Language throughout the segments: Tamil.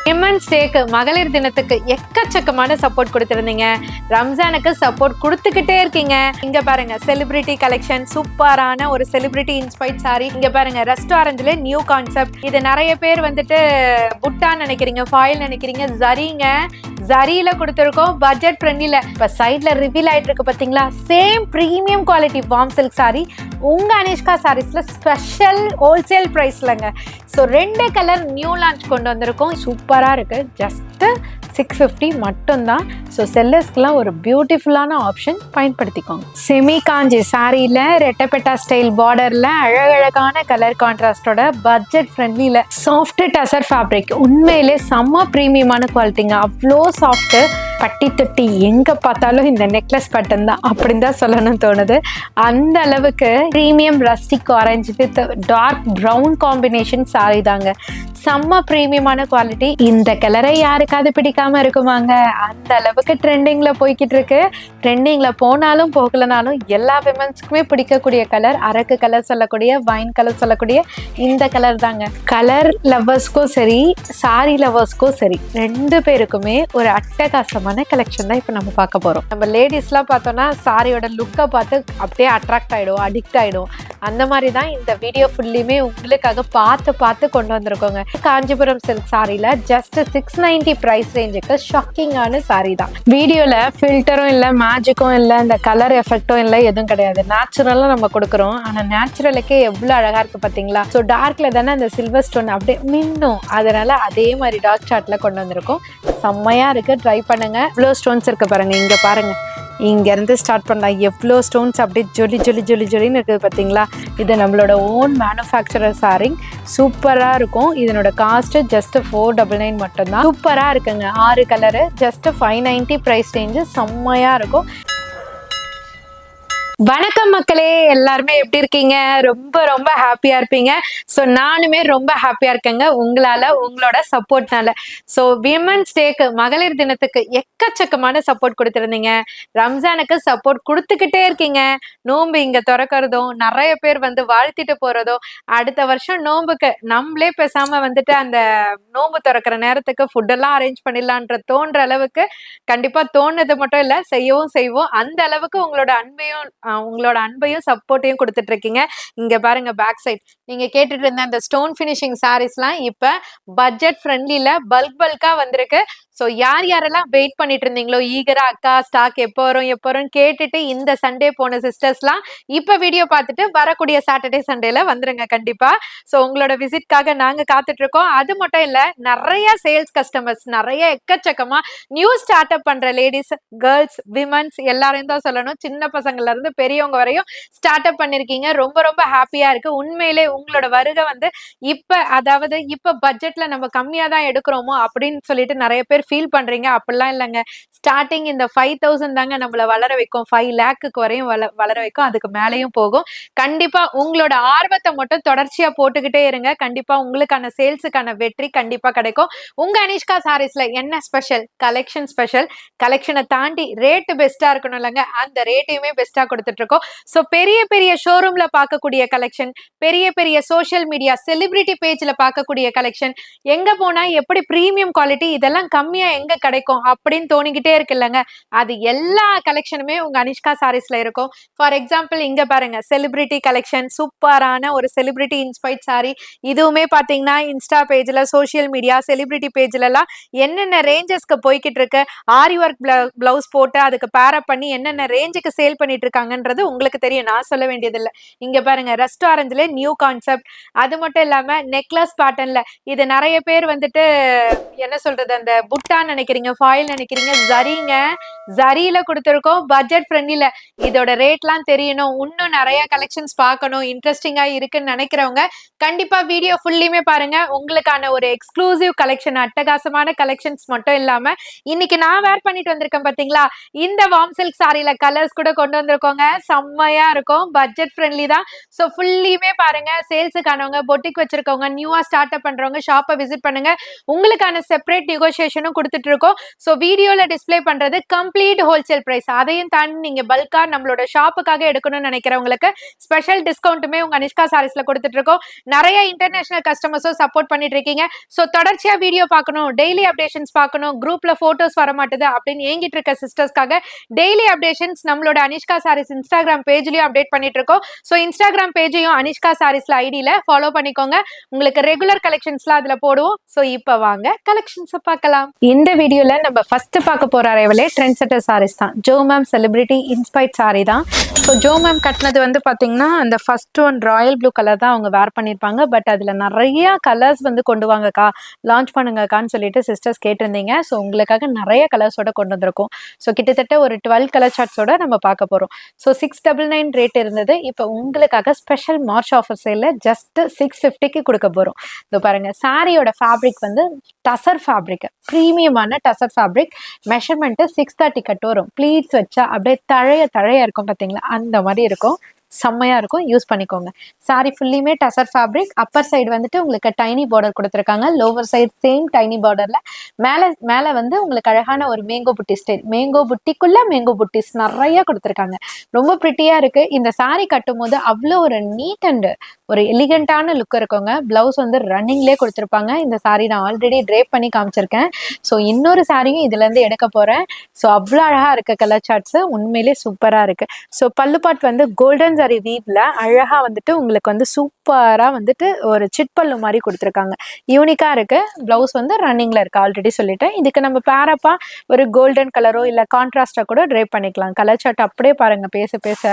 விமன்ஸ் டேக்கு மகளிர் தினத்துக்கு எக்கச்சக்கமான சப்போர்ட் கொடுத்துருந்தீங்க. ரம்ஜானுக்கு சப்போர்ட் கொடுத்துக்கிட்டே இருக்கீங்க. இங்க பாருங்க செலிபிரிட்டி கலெக்ஷன், சூப்பரான ஒரு செலிபிரிட்டி இன்ஸ்பைர்ட் சாரி. இங்க பாருங்க ரெஸ்டாரண்ட்ல நியூ கான்செப்ட். இது நிறைய பேர் வந்துட்டு புட்டான்னு நினைக்கிறீங்க, ஃபாயில் நினைக்கிறீங்க. ஜரிங்க, ஜரியில கொடுத்துருக்கோம், பட்ஜெட் ஃப்ரெண்ட்லில. இப்ப சைட்ல ரிவீல் ஆயிட்டு இருக்கு பாத்தீங்களா, same premium quality warm silk sari உங்க அனிஷ்கா சாரீஸ்ல ஸ்பெஷல் ஹோல்சேல் பிரைஸ்லங்க. ஸோ 2 கலர் நியூ லான்ச் கொண்டு வந்திருக்கோம். சூப்பரா இருக்கு. ஜஸ்ட் 650 மட்டும்தான். ஸோ செல்லர்ஸ்க்குலாம் ஒரு பியூட்டிஃபுல்லான ஆப்ஷன், பயன்படுத்திக்கோங்க. செமி காஞ்சி சாரியில ரெட்டப்பெட்டா ஸ்டைல் பார்டர்ல அழகழகான கலர் கான்ட்ராஸ்டோட பட்ஜெட் ஃப்ரெண்ட்லில சாஃப்ட் டசர் ஃபேப்ரிக். உண்மையிலே செம்ம ப்ரீமியமான குவாலிட்டிங்க. அவ்வளோ சாஃப்ட். பட்டி தொட்டி எங்க பார்த்தாலும் இந்த நெக்லஸ் பட்டன் தான் அப்படின்னு தான் சொல்லணும்னு தோணுது. அந்த அளவுக்கு premium rustic orange with dark brown combination sari தாங்க. செம்ம ப்ரீமியமான குவாலிட்டி. இந்த கலரை யாருக்காவது பிடிக்காம இருக்குமாங்க? அந்த அளவுக்கு ட்ரெண்டிங்ல போய்கிட்டு இருக்கு. ட்ரெண்டிங்ல போனாலும் போகலனாலும் எல்லா விமன்ஸ்க்குமே பிடிக்கக்கூடிய கலர், அரக்கு கலர் சொல்லக்கூடிய, வைன் கலர் சொல்லக்கூடிய இந்த கலர் தாங்க. கலர் லவ்வர்ஸ்க்கும் சரி, சாரி லவ்வர்ஸ்க்கும் சரி, 2 பேருக்குமே ஒரு அட்டகாசமான கலெக்ஷன் தான் இப்போ நம்ம பார்க்க போறோம். நம்ம லேடிஸ்லாம் பார்த்தோம்னா சாரியோட லுக்கை பார்த்து அப்படியே அட்ராக்ட் ஆயிடும், அடிக்ட் ஆயிடும். அந்த மாதிரி தான் இந்த வீடியோ ஃபுல்லுமே உங்களுக்காக பார்த்து கொண்டு வந்திருக்கோங்க. காஞ்சிபுரம் சில்க் சாரியில ஜஸ்ட் 690 பிரைஸ் ரேஞ்சுக்கு ஷாக்கிங்கான சாரி தான். வீடியோல ஃபில்டரும் இல்லை, மேஜிக்கும் இல்லை, இந்த கலர் எஃபெக்டும் இல்லை, எதுவும் கிடையாது. நேச்சுரலா நம்ம கொடுக்குறோம். ஆனா நேச்சுரலுக்கே எவ்வளவு அழகா இருக்கு பாத்தீங்களா? ஸோ டார்க்ல தானே அந்த சில்வர் ஸ்டோன் அப்படியே மின்னும். அதனால அதே மாதிரி டார்க் சார்ட்ல கொண்டு வந்திருக்கோம். செம்மையா இருக்கு, ட்ரை பண்ணுங்க. இவ்வளோ ஸ்டோன்ஸ் இருக்கு பாருங்க. இங்க பாருங்க, இங்க இருந்து ஸ்டார்ட் பண்ணலாம். எவ்வளோ ஸ்டோன்ஸ் அப்படியே ஜொலி ஜொலி ஜொலி ஜொலின்னு இருக்குது பார்த்தீங்களா? இது நம்மளோட ஓன் மேனுஃபேக்சரர் சாரிங். சூப்பராக இருக்கும். இதனோட காஸ்ட் ஜஸ்ட் 499 மட்டும்தான். சூப்பராக இருக்குங்க. 6 கலரு ஜஸ்ட் 590 ப்ரைஸ் ரேஞ்சு. செம்மையாக இருக்கும். வணக்கம் மக்களே, எல்லாருமே எப்படி இருக்கீங்க? ரொம்ப ரொம்ப ஹாப்பியா இருப்பீங்க. ஸோ நானுமே ரொம்ப ஹாப்பியா இருக்கேங்க உங்களால, உங்களோட சப்போர்ட்னால. ஸோ விமன்ஸ் டேக்கு மகளிர் தினத்துக்கு எக்கச்சக்கமான சப்போர்ட் கொடுத்துருந்தீங்க. ரம்ஜானுக்கு சப்போர்ட் கொடுத்துக்கிட்டே இருக்கீங்க. நோன்பு இங்க திறக்கிறதும், நிறைய பேர் வந்து வாழ்த்திட்டு போறதும், அடுத்த வருஷம் நோன்புக்கு நம்மளே பேசாம வந்துட்டு அந்த நோன்பு திறக்கிற நேரத்துக்கு ஃபுட்டெல்லாம் அரேஞ்ச் பண்ணிடலான்ற தோன்ற அளவுக்கு கண்டிப்பா தோணுது மட்டும் இல்ல, செய்யவும் செய்வோம். அந்த அளவுக்கு உங்களோட அன்பையும் சப்போர்ட்டையும் கொடுத்துட்டு இருக்கீங்க. இங்க பாருங்க பேக் சைட், நீங்க கேட்டுட்டு இருந்த அந்த ஸ்டோன் பினிஷிங் சாரீஸ்லாம் இப்ப பட்ஜெட் ஃப்ரெண்ட்லில பல்கா வந்திருக்கு. ஸோ யாரெல்லாம் வெயிட் பண்ணிட்டு இருந்தீங்களோ ஈகரா, அக்கா ஸ்டாக் எப்போ வரும் கேட்டுட்டு இந்த சண்டே போன சிஸ்டர்ஸ்லாம் இப்ப வீடியோ பார்த்துட்டு வரக்கூடிய சாட்டர்டே சண்டேல வந்துருங்க கண்டிப்பா. ஸோ உங்களோட விசிட்காக நாங்க காத்துட்டு இருக்கோம். அது மட்டும் இல்ல, நிறைய சேல்ஸ் கஸ்டமர்ஸ், நிறைய எக்கச்சக்கமா நியூ ஸ்டார்ட் அப் பண்ற லேடிஸ், கேர்ள்ஸ், விமன்ஸ் எல்லாரையும் தான் சொல்லணும். சின்ன பசங்கள்ல இருந்து பெரியவங்க வரையும் ஸ்டார்ட் அப் பண்ணிருக்கீங்க. ரொம்ப ரொம்ப ஹாப்பியா இருக்கு. உண்மையிலே உங்களோட வருகை வந்து இப்ப பட்ஜெட்ல நம்ம கம்மியா தான் எடுக்கிறோமோ அப்படின்னு சொல்லிட்டு நிறைய பேர் ஃபீல் பண்றீங்க. அப்படிலாம் இல்லைங்க. ஸ்டார்டிங் இந்த 5000 தாங்க நம்மள வளர வைக்கும். 5 லேக்கு வரையும் வளர வைக்கும். அதுக்கு மேலேயும் போகும். கண்டிப்பா உங்களோட ஆர்வத்தை மட்டும் தொடர்ச்சியா போட்டுக்கிட்டே இருங்க. கண்டிப்பா உங்களுக்கான சேல்ஸுக்கான வெற்றி கண்டிப்பா கிடைக்கும். உங்க அனிஷ்கா சாரீஸ்ல என்ன ஸ்பெஷல்? Collection special. கலெக்ஷனை தாண்டி ரேட் பெஸ்டா இருக்கணும் இல்லைங்க, அந்த ரேட்டையுமே பெஸ்டா கொடுத்துட்டு இருக்கோம். ஸோ பெரிய பெரிய ஷோரூம்ல பார்க்கக்கூடிய கலெக்ஷன், பெரிய பெரிய சோஷியல் மீடியா செலிபிரிட்டி பேஜ்ல பார்க்கக்கூடிய கலெக்ஷன், எங்க போனா எப்படி பிரீமியம் குவாலிட்டி, இதெல்லாம் கம்மியா எங்க கிடைக்கும் அப்படின்னு தோணிக்கிட்டே இருக்கு இல்லைங்க. அது எல்லா கலெக்ஷனுமே உங்க அனிஷ்கா சாரீஸ்ல இருக்கும். ஃபார் எக்ஸாம்பிள் இங்க பாருங்க செலிபிரிட்டி கலெக்ஷன், சூப்பரான ஒரு செலிபிரிட்டி இன்ஸ்பைர்ட் சாரி. இதுவுமே பாத்தீங்கன்னா இன்ஸ்டா பேஜ்ல, சோஷியல் மீடியா செலிபிரிட்டி பேஜ்ல எல்லாம் என்னென்ன ரேஞ்சஸ்க்கு போய்கிட்டு இருக்கு, ஆரி ஒர்க் பிளவுஸ் போட்டு அதுக்கு பேரப் பண்ணி என்னென்ன ரேஞ்சுக்கு சேல் பண்ணிட்டு இருக்காங்கன்றது உங்களுக்கு தெரியும், நான் சொல்ல வேண்டியதில்லை. இங்க பாருங்க ரெஸ்டாரண்ட்ல நியூ கான்செப்ட். அது மட்டும் இல்லாம நெக்லஸ் பேட்டர்ன்ல, இது நிறைய பேர் வந்துட்டு என்ன சொல்றது, அந்த புட்டான்னு நினைக்கிறீங்க, ஃபாயில் நினைக்கிறீங்க. ஜரிங்க, ஜரியில கொடுத்துருக்கோம், பட்ஜெட் ஃப்ரெண்ட்லில. இதோட ரேட்லாம் தெரியணும், இன்னும் நிறைய கலெக்ஷன்ஸ் பார்க்கணும், இன்ட்ரெஸ்டிங்கா இருக்குன்னு நினைக்கிறவங்க கண்டிப்பா வீடியோ ஃபுல்லுமே பாருங்க. உங்களுக்கான ஒரு எக்ஸ்க்ளூசிவ் கலெக்ஷன், அட்டகாசமான கலெக்ஷன்ஸ் மட்டும் இல்லாம இன்னைக்கு நான் வேர் பண்ணிட்டு வந்திருக்கேன் பாத்தீங்களா, இந்த வார்ம் சில்க் சாரியில கலர்ஸ் கூட கொண்டு வந்திருக்கோங்க. கட்டிக்கோங்க, செம்மையா இருக்கும். பட்ஜெட் ஃப்ரெண்ட்லி தான். ஸோ ஃபுல்லியுமே பாருங்க, சேல்ஸுக்கானவங்க, பொட்டிக் வச்சிருக்கவங்க, நியூவா ஸ்டார்ட் அப் பண்றவங்க ஷாப்பை விசிட் பண்ணுங்க. உங்களுக்கான செப்பரேட் நெகோசியேஷனும் கொடுத்துட்டு இருக்கோம். ஸோ வீடியோல டிஸ்ப்ளே பண்றது கம்ப்ளீட் ஹோல்சேல் பிரைஸ். அதையும் தாண்டி நீங்க பல்கா நம்மளோட ஷாப்புக்காக எடுக்கணும்னு நினைக்கிறவங்களுக்கு ஸ்பெஷல் டிஸ்கவுண்ட்டுமே உங்க அனிஷ்கா சாரீஸ்ல கொடுத்துட்டு இருக்கோம். நிறைய இன்டர்நேஷனல் கஸ்டமர்ஸும் சப்போர்ட் பண்ணிட்டு இருக்கீங்க. ஸோ தொடர்ச்சியா வீடியோ பார்க்கணும், டெய்லி அப்டேஷன்ஸ் பார்க்கணும், குரூப்ல போட்டோஸ் வர மாட்டுது அப்படின்னு ஏங்கிட்டு இருக்க சிஸ்டர்ஸ்க்காக டெய்லி அப்டேஷன்ஸ் நம்மளோட அனிஷ்கா சாரீஸ் இன்ஸ்டாகிராம் பேஜ்லயும் அப்டேட் பண்ணிட்டு இருக்கோம். ஸோ இன்ஸ்டாகிராம் பேஜையும் அனிஷ்கா சாரீஸ்ல ஐடியில ஃபாலோ பண்ணிக்கோங்க. உங்களுக்கு ரெகுலர் கலெக்ஷன்ஸ்லாம் அதுல போடுவோம். ஸோ இப்போ வாங்க கலெக்ஷன்ஸ் பார்க்கலாம். இந்த வீடியோல நம்ம ஃபர்ஸ்ட் பார்க்க போற அரைவலே ட்ரெண்ட் செட்டர் சாரீஸ் தான். Joe ma'am celebrity inspired sorry தான். ஸோ ஜோ மேம் கட்டினது வந்து பாத்தீங்கன்னா அந்த first one Royal blue colour தான் அவங்க வேர் பண்ணியிருப்பாங்க. பட் அதுல நிறைய கலர்ஸ் வந்து கொண்டு வாங்கக்கா, லான்ச் பண்ணுங்கக்கான்னு சொல்லிட்டு சிஸ்டர்ஸ் கேட்டிருந்தீங்க. ஸோ உங்களுக்காக நிறைய கலர்ஸோட கொண்டு வந்திருக்கோம். ஸோ கிட்டத்தட்ட ஒரு 12 கலர் சார்ட்ஸோட நம்ம பார்க்க போறோம். ஸோ 699 ரேட் இருந்தது. இப்போ உங்களுக்காக ஸ்பெஷல் மார்ச் ஆஃபர் சேல்ல ஜஸ்ட் 650க்கு கொடுக்க போறோம். இதோ பாருங்க, சாரியோட ஃபேப்ரிக் வந்து டசர் ஃபேப்ரிக், ப்ரீமியமான டசர் ஃபேப்ரிக். மெஷர்மெண்ட் 630 கட் வரும். ப்ளீட்ஸ் வச்சா அப்படியே தழைய இருக்கும் பார்த்தீங்களா, அந்த மாதிரி இருக்கும். செம்மையா இருக்கும், யூஸ் பண்ணிக்கோங்க. சாரி ஃபுல்லியுமே டசர் ஃபேப்ரிக். அப்பர் சைடு வந்துட்டு உங்களுக்கு டைனி பார்டர் கொடுத்துருக்காங்க. லோவர் சைடு சேம் டைனி பார்டர்ல மேல வந்து உங்களுக்கு அழகான ஒரு மேங்கோ புட்டி ஸ்டைல், மேங்கோ புட்டிக்குள்ள மேங்கோ புட்டிஸ் நிறைய கொடுத்துருக்காங்க. ரொம்ப பிரிட்டியா இருக்கு. இந்த சாரி கட்டும் போது அவ்வளோ ஒரு நீட் அண்ட் ஒரு எலிகண்டான லுக் இருக்குங்க. பிளவுஸ் வந்து ரன்னிங்லேயே கொடுத்துருப்பாங்க. இந்த சாரி நான் ஆல்ரெடி ட்ரேப் பண்ணி காமிச்சிருக்கேன். ஸோ இன்னொரு சாரியும் இதுல இருந்து எடுக்க போறேன். ஸோ அவ்வளோ அழகா இருக்கு கலர் சார்ட்ஸ், உண்மையிலே சூப்பரா இருக்கு. ஸோ பல்லு பாட் வந்து கோல்டன் சாரி வீவ்ல அழகா வந்துட்டு உங்களுக்கு வந்து சூப்பரா வந்துட்டு ஒரு சிட்பல்லு மாதிரி கொடுத்துருக்காங்க. யூனிக்கா இருக்கு. பிளவுஸ் வந்து ரன்னிங்ல இருக்கு, ஆல்ரெடி சொல்லிட்டேன். இதுக்கு நம்ம பேரப்பா ஒரு கோல்டன் கலரோ இல்ல கான்ட்ராஸ்டா கூட ட்ரேப் பண்ணிக்கலாம். கலர் சார்ட் அப்படியே பாருங்க, பேச பேச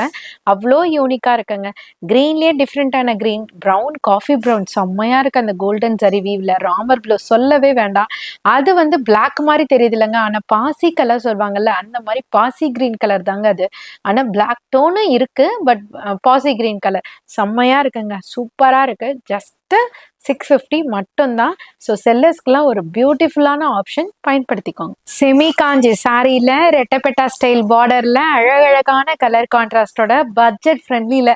அவ்வளோ யூனிக்கா இருக்குங்க. கிரீன்லயே டிஃப்ரெண்டான கிரீன், ப்ரௌன், காஃபி ப்ரௌன் செம்மையா இருக்கு. அந்த கோல்டன் ஜரி வீவ்ல ராமர் ப்ளூ சொல்லவே வேண்டாம். அது வந்து பிளாக் மாதிரி தெரியுது இல்லைங்க, ஆனா பாசி கலர் சொல்லுவாங்கல்ல, அந்த மாதிரி பாசி கிரீன் கலர் தாங்க அது. ஆனா பிளாக் டோனும் இருக்கு, பட் பாசி கிரீன் கலர் செம்மையா இருக்குங்க, சூப்பரா இருக்கு. ஜஸ்ட் 650 மட்டும்தான். ஸோ செல்லர்ஸ்க்குலாம் ஒரு பியூட்டிஃபுல்லான ஆப்ஷன், பயன்படுத்திக்கோங்க. செமி காஞ்சி சாரியில ரெட்டப்பெட்டா ஸ்டைல் பார்டர்ல அழகழகான கலர் கான்ட்ராஸ்டோட பட்ஜெட் ஃப்ரெண்ட்லியில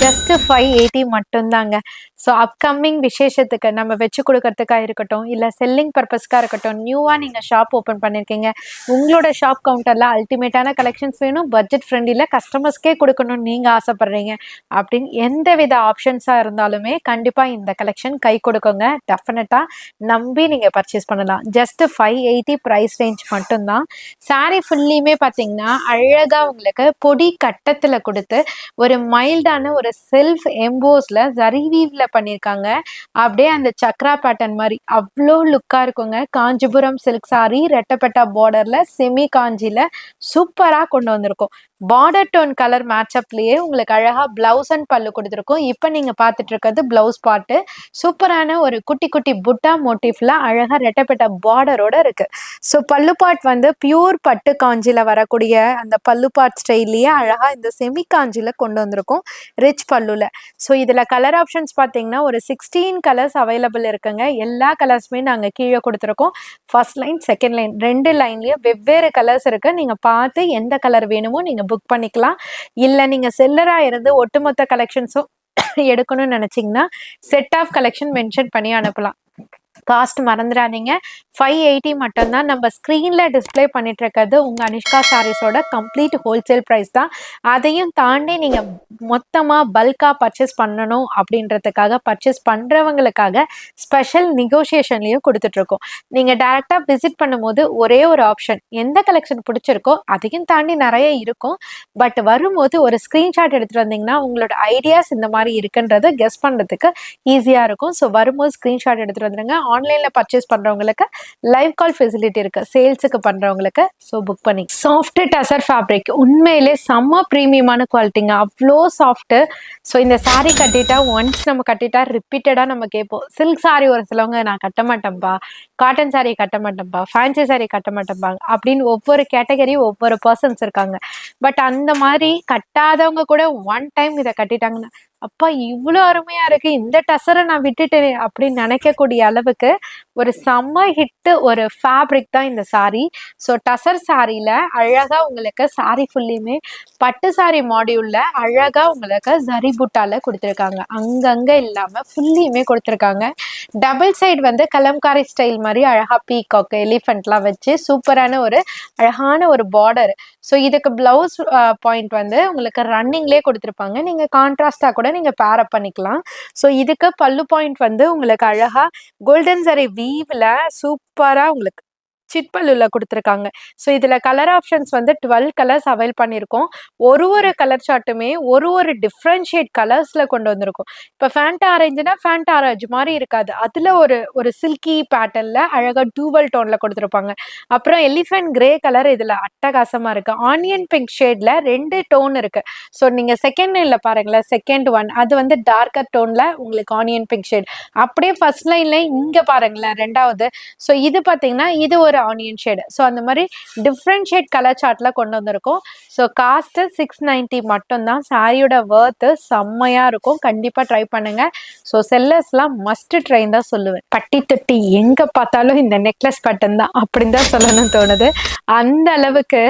ஜஸ்ட் 580 மட்டும்தாங்க. ஸோ அப்கமிங் விசேஷத்துக்கு நம்ம வச்சு கொடுக்கறதுக்காக இருக்கட்டும், இல்லை செல்லிங் பர்பஸ்க்காக இருக்கட்டும், நியூவாக நீங்கள் ஷாப் ஓப்பன் பண்ணியிருக்கீங்க, உங்களோட ஷாப் கவுண்டரில் அல்டிமேட்டான கலெக்ஷன்ஸ் வேணும், பட்ஜெட் ஃப்ரெண்ட்லியில் கஸ்டமர்ஸ்க்கே கொடுக்கணும்னு நீங்கள் ஆசைப்படுறீங்க அப்படின்னு எந்த வித ஆப்ஷன்ஸாக இருந்தாலுமே கண்டிப்பாக இந்த கலெக்ஷன் கை கொடுக்குங்க. டெஃபினட்டாக நம்பி நீங்கள் பர்ச்சேஸ் பண்ணலாம். ஜஸ்ட் 580 ப்ரைஸ் ரேஞ்ச் மட்டும்தான். சாரீ ஃபுல்லியுமே பார்த்தீங்கன்னா அழகாக உங்களுக்கு பொடி கட்டத்தில் கொடுத்து ஒரு மைல்டான ஒரு செல்ஃப் எம்போஸ்ல ஜரி வீவ்ல பண்ணியிருக்காங்க. அப்படியே அந்த சக்ரா பேட்டர்ன் மாதிரி அவ்வளோ லுக்கா இருக்குங்க. காஞ்சிபுரம் சில்க் சாரி ரெட்டப்பட்டா பார்டர்ல செமி காஞ்சில சூப்பரா கொண்டு வந்திருக்கும். பார்டர் டோன் கலர் மேட்சப்லயே உங்களுக்கு அழகா பிளவுஸ் அண்ட் பல்லு கொடுத்துருக்கோம். இப்போ நீங்க பார்த்துட்டு இருக்கிறது பிளவுஸ் பாட்டு. சூப்பரான ஒரு குட்டி குட்டி புட்டா மோட்டிவ்ல அழகா ரெட்டப்பட்டா பார்டரோட இருக்கு. ஸோ பல்லு பாட் வந்து பியூர் பட்டு காஞ்சில வரக்கூடிய அந்த பல்லு பாட் ஸ்டைல்லயே அழகா இந்த செமி காஞ்சில கொண்டு வந்திருக்கும், ரிச் பல்லுல. ஸோ இதுல கலர் ஆப்ஷன்ஸ் பார்த்தீங்கன்னா ஒரு 16 கலர்ஸ் அவைலபிள் இருக்குங்க. எல்லா கலர்ஸுமே நாங்கள் கீழே கொடுத்துருக்கோம். ஃபர்ஸ்ட் லைன், செகண்ட் லைன், 2 லைன்லயும் வெவ்வேறு கலர்ஸ் இருக்கு. நீங்க பார்த்து எந்த கலர் வேணுமோ நீங்க புக் பண்ணிக்கலாம். இல்லை நீங்க செல்லரா இருந்து ஒட்டுமொத்த கலெக்ஷன்ஸும் எடுக்கணும்னு நினைச்சீங்கன்னா செட் ஆஃப் கலெக்ஷன் மென்ஷன் பண்ணி அனுப்பலாம். காஸ்ட் மறந்துடாதீங்க, 580 மட்டும்தான். நம்ம ஸ்க்ரீன்ல டிஸ்பிளே பண்ணிட்டு இருக்கிறது உங்க அனிஷ்கா சாரீஸோட கம்ப்ளீட் ஹோல்சேல் ப்ரைஸ் தான். அதையும் தாண்டி நீங்க மொத்தமா பல்கா பர்ச்சேஸ் பண்ணணும் அப்படின்றதுக்காக பர்ச்சேஸ் பண்றவங்களுக்காக ஸ்பெஷல் நெகோசியேஷன்லயும் கொடுத்துட்டு இருக்கோம். நீங்க டைரக்டா விசிட் பண்ணும்போது ஒரே ஒரு ஆப்ஷன், எந்த கலெக்ஷன் பிடிச்சிருக்கோ, அதையும் தாண்டி நிறைய இருக்கும். பட் வரும்போது ஒரு ஸ்கிரீன்ஷாட் எடுத்துட்டு வந்தீங்கன்னா உங்களோட ஐடியாஸ் இந்த மாதிரி இருக்குன்றத கெஸ் பண்றதுக்கு ஈஸியா இருக்கும். ஸோ வரும்போது ஸ்கிரீன்ஷாட் எடுத்துட்டு வந்துருங்க. ஆன்லைன்ல பர்ச்சேஸ் பண்றவங்களுக்கு லைவ் கால் ஃபெசிலிட்டி இருக்கு, சேல்ஸுக்கு பண்றவங்களுக்கு. ஸோ புக் பண்ணி சாஃப்ட் டசர் ஃபேப்ரிக் உண்மையிலே செம்ம ப்ரீமியமான குவாலிட்டிங்க, அவ்வளோ சாஃப்ட். ஸோ இந்த சாரீ கட்டிட்டா ஒன்ஸ் நம்ம கட்டிட்டா ரிப்பீட்டடா நம்ம கேட்போம். சில்க் சாரீ ஒரு சிலவங்க நான் கட்ட மாட்டேன்ப்பா, காட்டன் சாரீ கட்ட மாட்டேன்ப்பா, ஃபேன்சி சாரீ கட்ட மாட்டேன்ப்பா அப்படின்னு ஒவ்வொரு கேட்டகரியும் ஒவ்வொரு பர்சன்ஸ் இருக்காங்க. பட் அந்த மாதிரி கட்டாதவங்க கூட ஒன் டைம் இதை கட்டிட்டாங்கன்னா அப்பா இவ்வளோ அருமையா இருக்கு, இந்த டசரை நான் விட்டுட்டேனே அப்படின்னு நினைக்கக்கூடிய அளவுக்கு ஒரு செம்ம ஹிட் ஒரு ஃபேப்ரிக் தான் இந்த சாரி. ஸோ டசர் சாரியில அழகா உங்களுக்கு சாரி ஃபுல்லியுமே பட்டு சாரி மாடியூல்ல அழகா உங்களுக்கு ஜரி புட்டால கொடுத்துருக்காங்க. அங்கங்க இல்லாம ஃபுல்லியுமே கொடுத்துருக்காங்க. டபுள் சைடு வந்து கலம்காரி ஸ்டைல் மாதிரி அழகா பீகாக் எலிஃபென்ட்லாம் வச்சு சூப்பரான ஒரு அழகான ஒரு பார்டர். ஸோ இதுக்கு பிளவுஸ் பாயிண்ட் வந்து உங்களுக்கு ரன்னிங்லேயே கொடுத்துருப்பாங்க. நீங்க கான்ட்ராஸ்டா கூட நீங்க பேர் அப் பண்ணிக்கலாம். ஸோ இதுக்கு பல்லு பாயிண்ட் வந்து உங்களுக்கு அழகா கோல்டன் சரி வீவ்ல சூப்பரா உங்களுக்கு சிட்பல்லுல கொடுத்துருக்காங்க. ஸோ இதுல கலர் ஆப்ஷன்ஸ் வந்து 12 கலர்ஸ் அவைல் பண்ணியிருக்கோம். ஒரு கலர் சார்ட்டுமே ஒரு டிஃப்ரென்ஷியேட் கலர்ஸ்ல கொண்டு வந்திருக்கோம். இப்போ ஃபேண்டா ஆரஞ்சுனா ஃபேண்டா ஆரஞ்சு மாதிரி இருக்காது, அதுல ஒரு ஒரு சில்கி பேட்டர்ன்ல அழகா டூவல் டோன்ல கொடுத்துருப்பாங்க. அப்புறம் எலிஃபென்ட் கிரே கலர் இதுல அட்டகாசமா இருக்கு. ஆனியன் பிங்க் ஷேட்ல 2 டோன் இருக்கு. ஸோ நீங்க செகண்ட் லைன்ல பாருங்களேன், செகண்ட் ஒன் அது வந்து டார்க்கர் டோன்ல உங்களுக்கு ஆனியன் பிங்க் ஷேட். அப்படியே ஃபர்ஸ்ட் லைன்ல இங்க பாருங்களேன் ரெண்டாவது. ஸோ இது பார்த்தீங்கன்னா இது ஒரு ஆனியன் ஷேடு. ஸோ அந்த மாதிரி டிஃப்ரெண்ட் ஷேட் கலர் சார்ட்ல கொண்டு வந்திருக்கோம். ஸோ காஸ்ட் 690 மட்டும்தான். சாரியோட ஒர்த்து செம்மையா இருக்கும், கண்டிப்பா ட்ரை பண்ணுங்க. ஸோ செல்லர்ஸ்லாம் மஸ்ட் ட்ரைன் தான் சொல்லுவேன். பட்டி தொட்டி எங்க பார்த்தாலும் இந்த நெக்லஸ் பட்டன் தான் அப்படின்னு தான் சொல்லணும்னு தோணுது. அந்த அளவுக்கு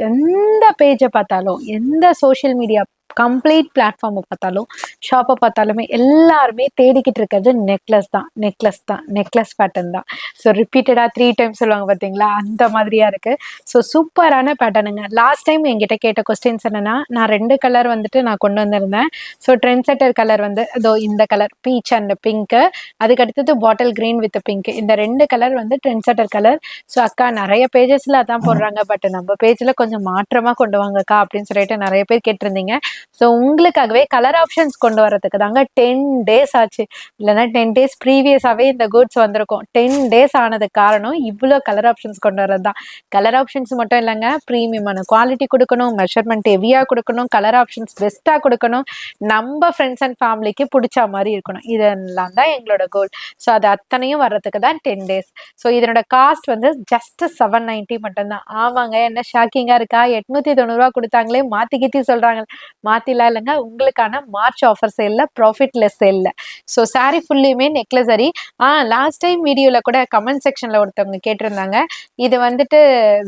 எந்த பேஜை பார்த்தாலும் எந்த சோஷியல் மீடியா கம்ப்ளீட் பிளாட்ஃபார்மை பார்த்தாலும் ஷாப்பை பார்த்தாலுமே எல்லாருமே தேடிக்கிட்டு இருக்கிறது நெக்லஸ் தான், நெக்லஸ் தான், நெக்லஸ் பேட்டர்ன் தான். ஸோ ரிப்பீட்டடாக 3 டைம் சொல்லுவாங்க பார்த்தீங்களா, அந்த மாதிரியா இருக்கு. ஸோ சூப்பரான பேட்டர்னுங்க. லாஸ்ட் டைம் என்கிட்ட கேட்ட கொஸ்டின்ஸ் என்னன்னா, நான் 2 கலர் வந்துட்டு நான் கொண்டு வந்திருந்தேன். ஸோ ட்ரெண்ட் செட்டர் கலர் வந்து இதோ இந்த கலர் பீச் அண்ட் பிங்க்கு, அதுக்கு அடுத்தது பாட்டில் கிரீன் வித் பிங்க், இந்த 2 கலர் வந்து ட்ரெண்ட் செட்டர் கலர். ஸோ அக்கா நிறைய பேஜஸ்ல அதான் போடுறாங்க, பட் நம்ம பேஜ்ல கொஞ்சம் மாற்றமா கொண்டு வாங்கக்கா அப்படின்னு சொல்லிட்டு நிறைய பேர் கேட்டிருந்தீங்க. ஸோ உங்களுக்காகவே கலர் ஆப்ஷன்ஸ் கொண்டு வரதுக்கு தாங்க 10 டேஸ் ஆச்சு. இல்லைன்னா 10 டேஸ் ப்ரீவியஸாகவே இந்த குட்ஸ் வந்திருக்கும். 10 டேஸ் ஆனதுக்கு காரணம் இவ்வளோ கலர் ஆப்ஷன்ஸ் கொண்டு வரது தான். கலர் ஆப்ஷன்ஸ் மட்டும் இல்லைங்க, ப்ரீமியமான குவாலிட்டி கொடுக்கணும், மெஷர்மெண்ட் ஹெவியாக கொடுக்கணும், கலர் ஆப்ஷன்ஸ் பெஸ்ட்டாக கொடுக்கணும், நம்ம ஃப்ரெண்ட்ஸ் அண்ட் ஃபேமிலிக்கு பிடிச்ச மாதிரி இருக்கணும். இதெல்லாம் தான் எங்களோட கோல். ஸோ அது அத்தனையும் வர்றதுக்கு தான் 10 டேஸ். ஸோ இதனோட காஸ்ட் வந்து ஜஸ்ட் 790 மட்டும்தான். ஆமாங்க, என்ன ஷாக்கிங்காக இருக்கா? 890 கொடுத்தாங்களே மாற்றி கீத்தி சொல்கிறாங்க. மாத்திலாம் இல்லைங்க, உங்களுக்கான மார்ச் ஆஃபர் சேல்ல ப்ராஃபிட்லெஸ் சேல்ல. ஸோ சாரி ஃபுல்லியுமே நெக்லஸ் சரி. லாஸ்ட் டைம் வீடியோல கூட கமெண்ட் செக்ஷன்ல ஒருத்தவங்க கேட்டிருந்தாங்க, இது வந்துட்டு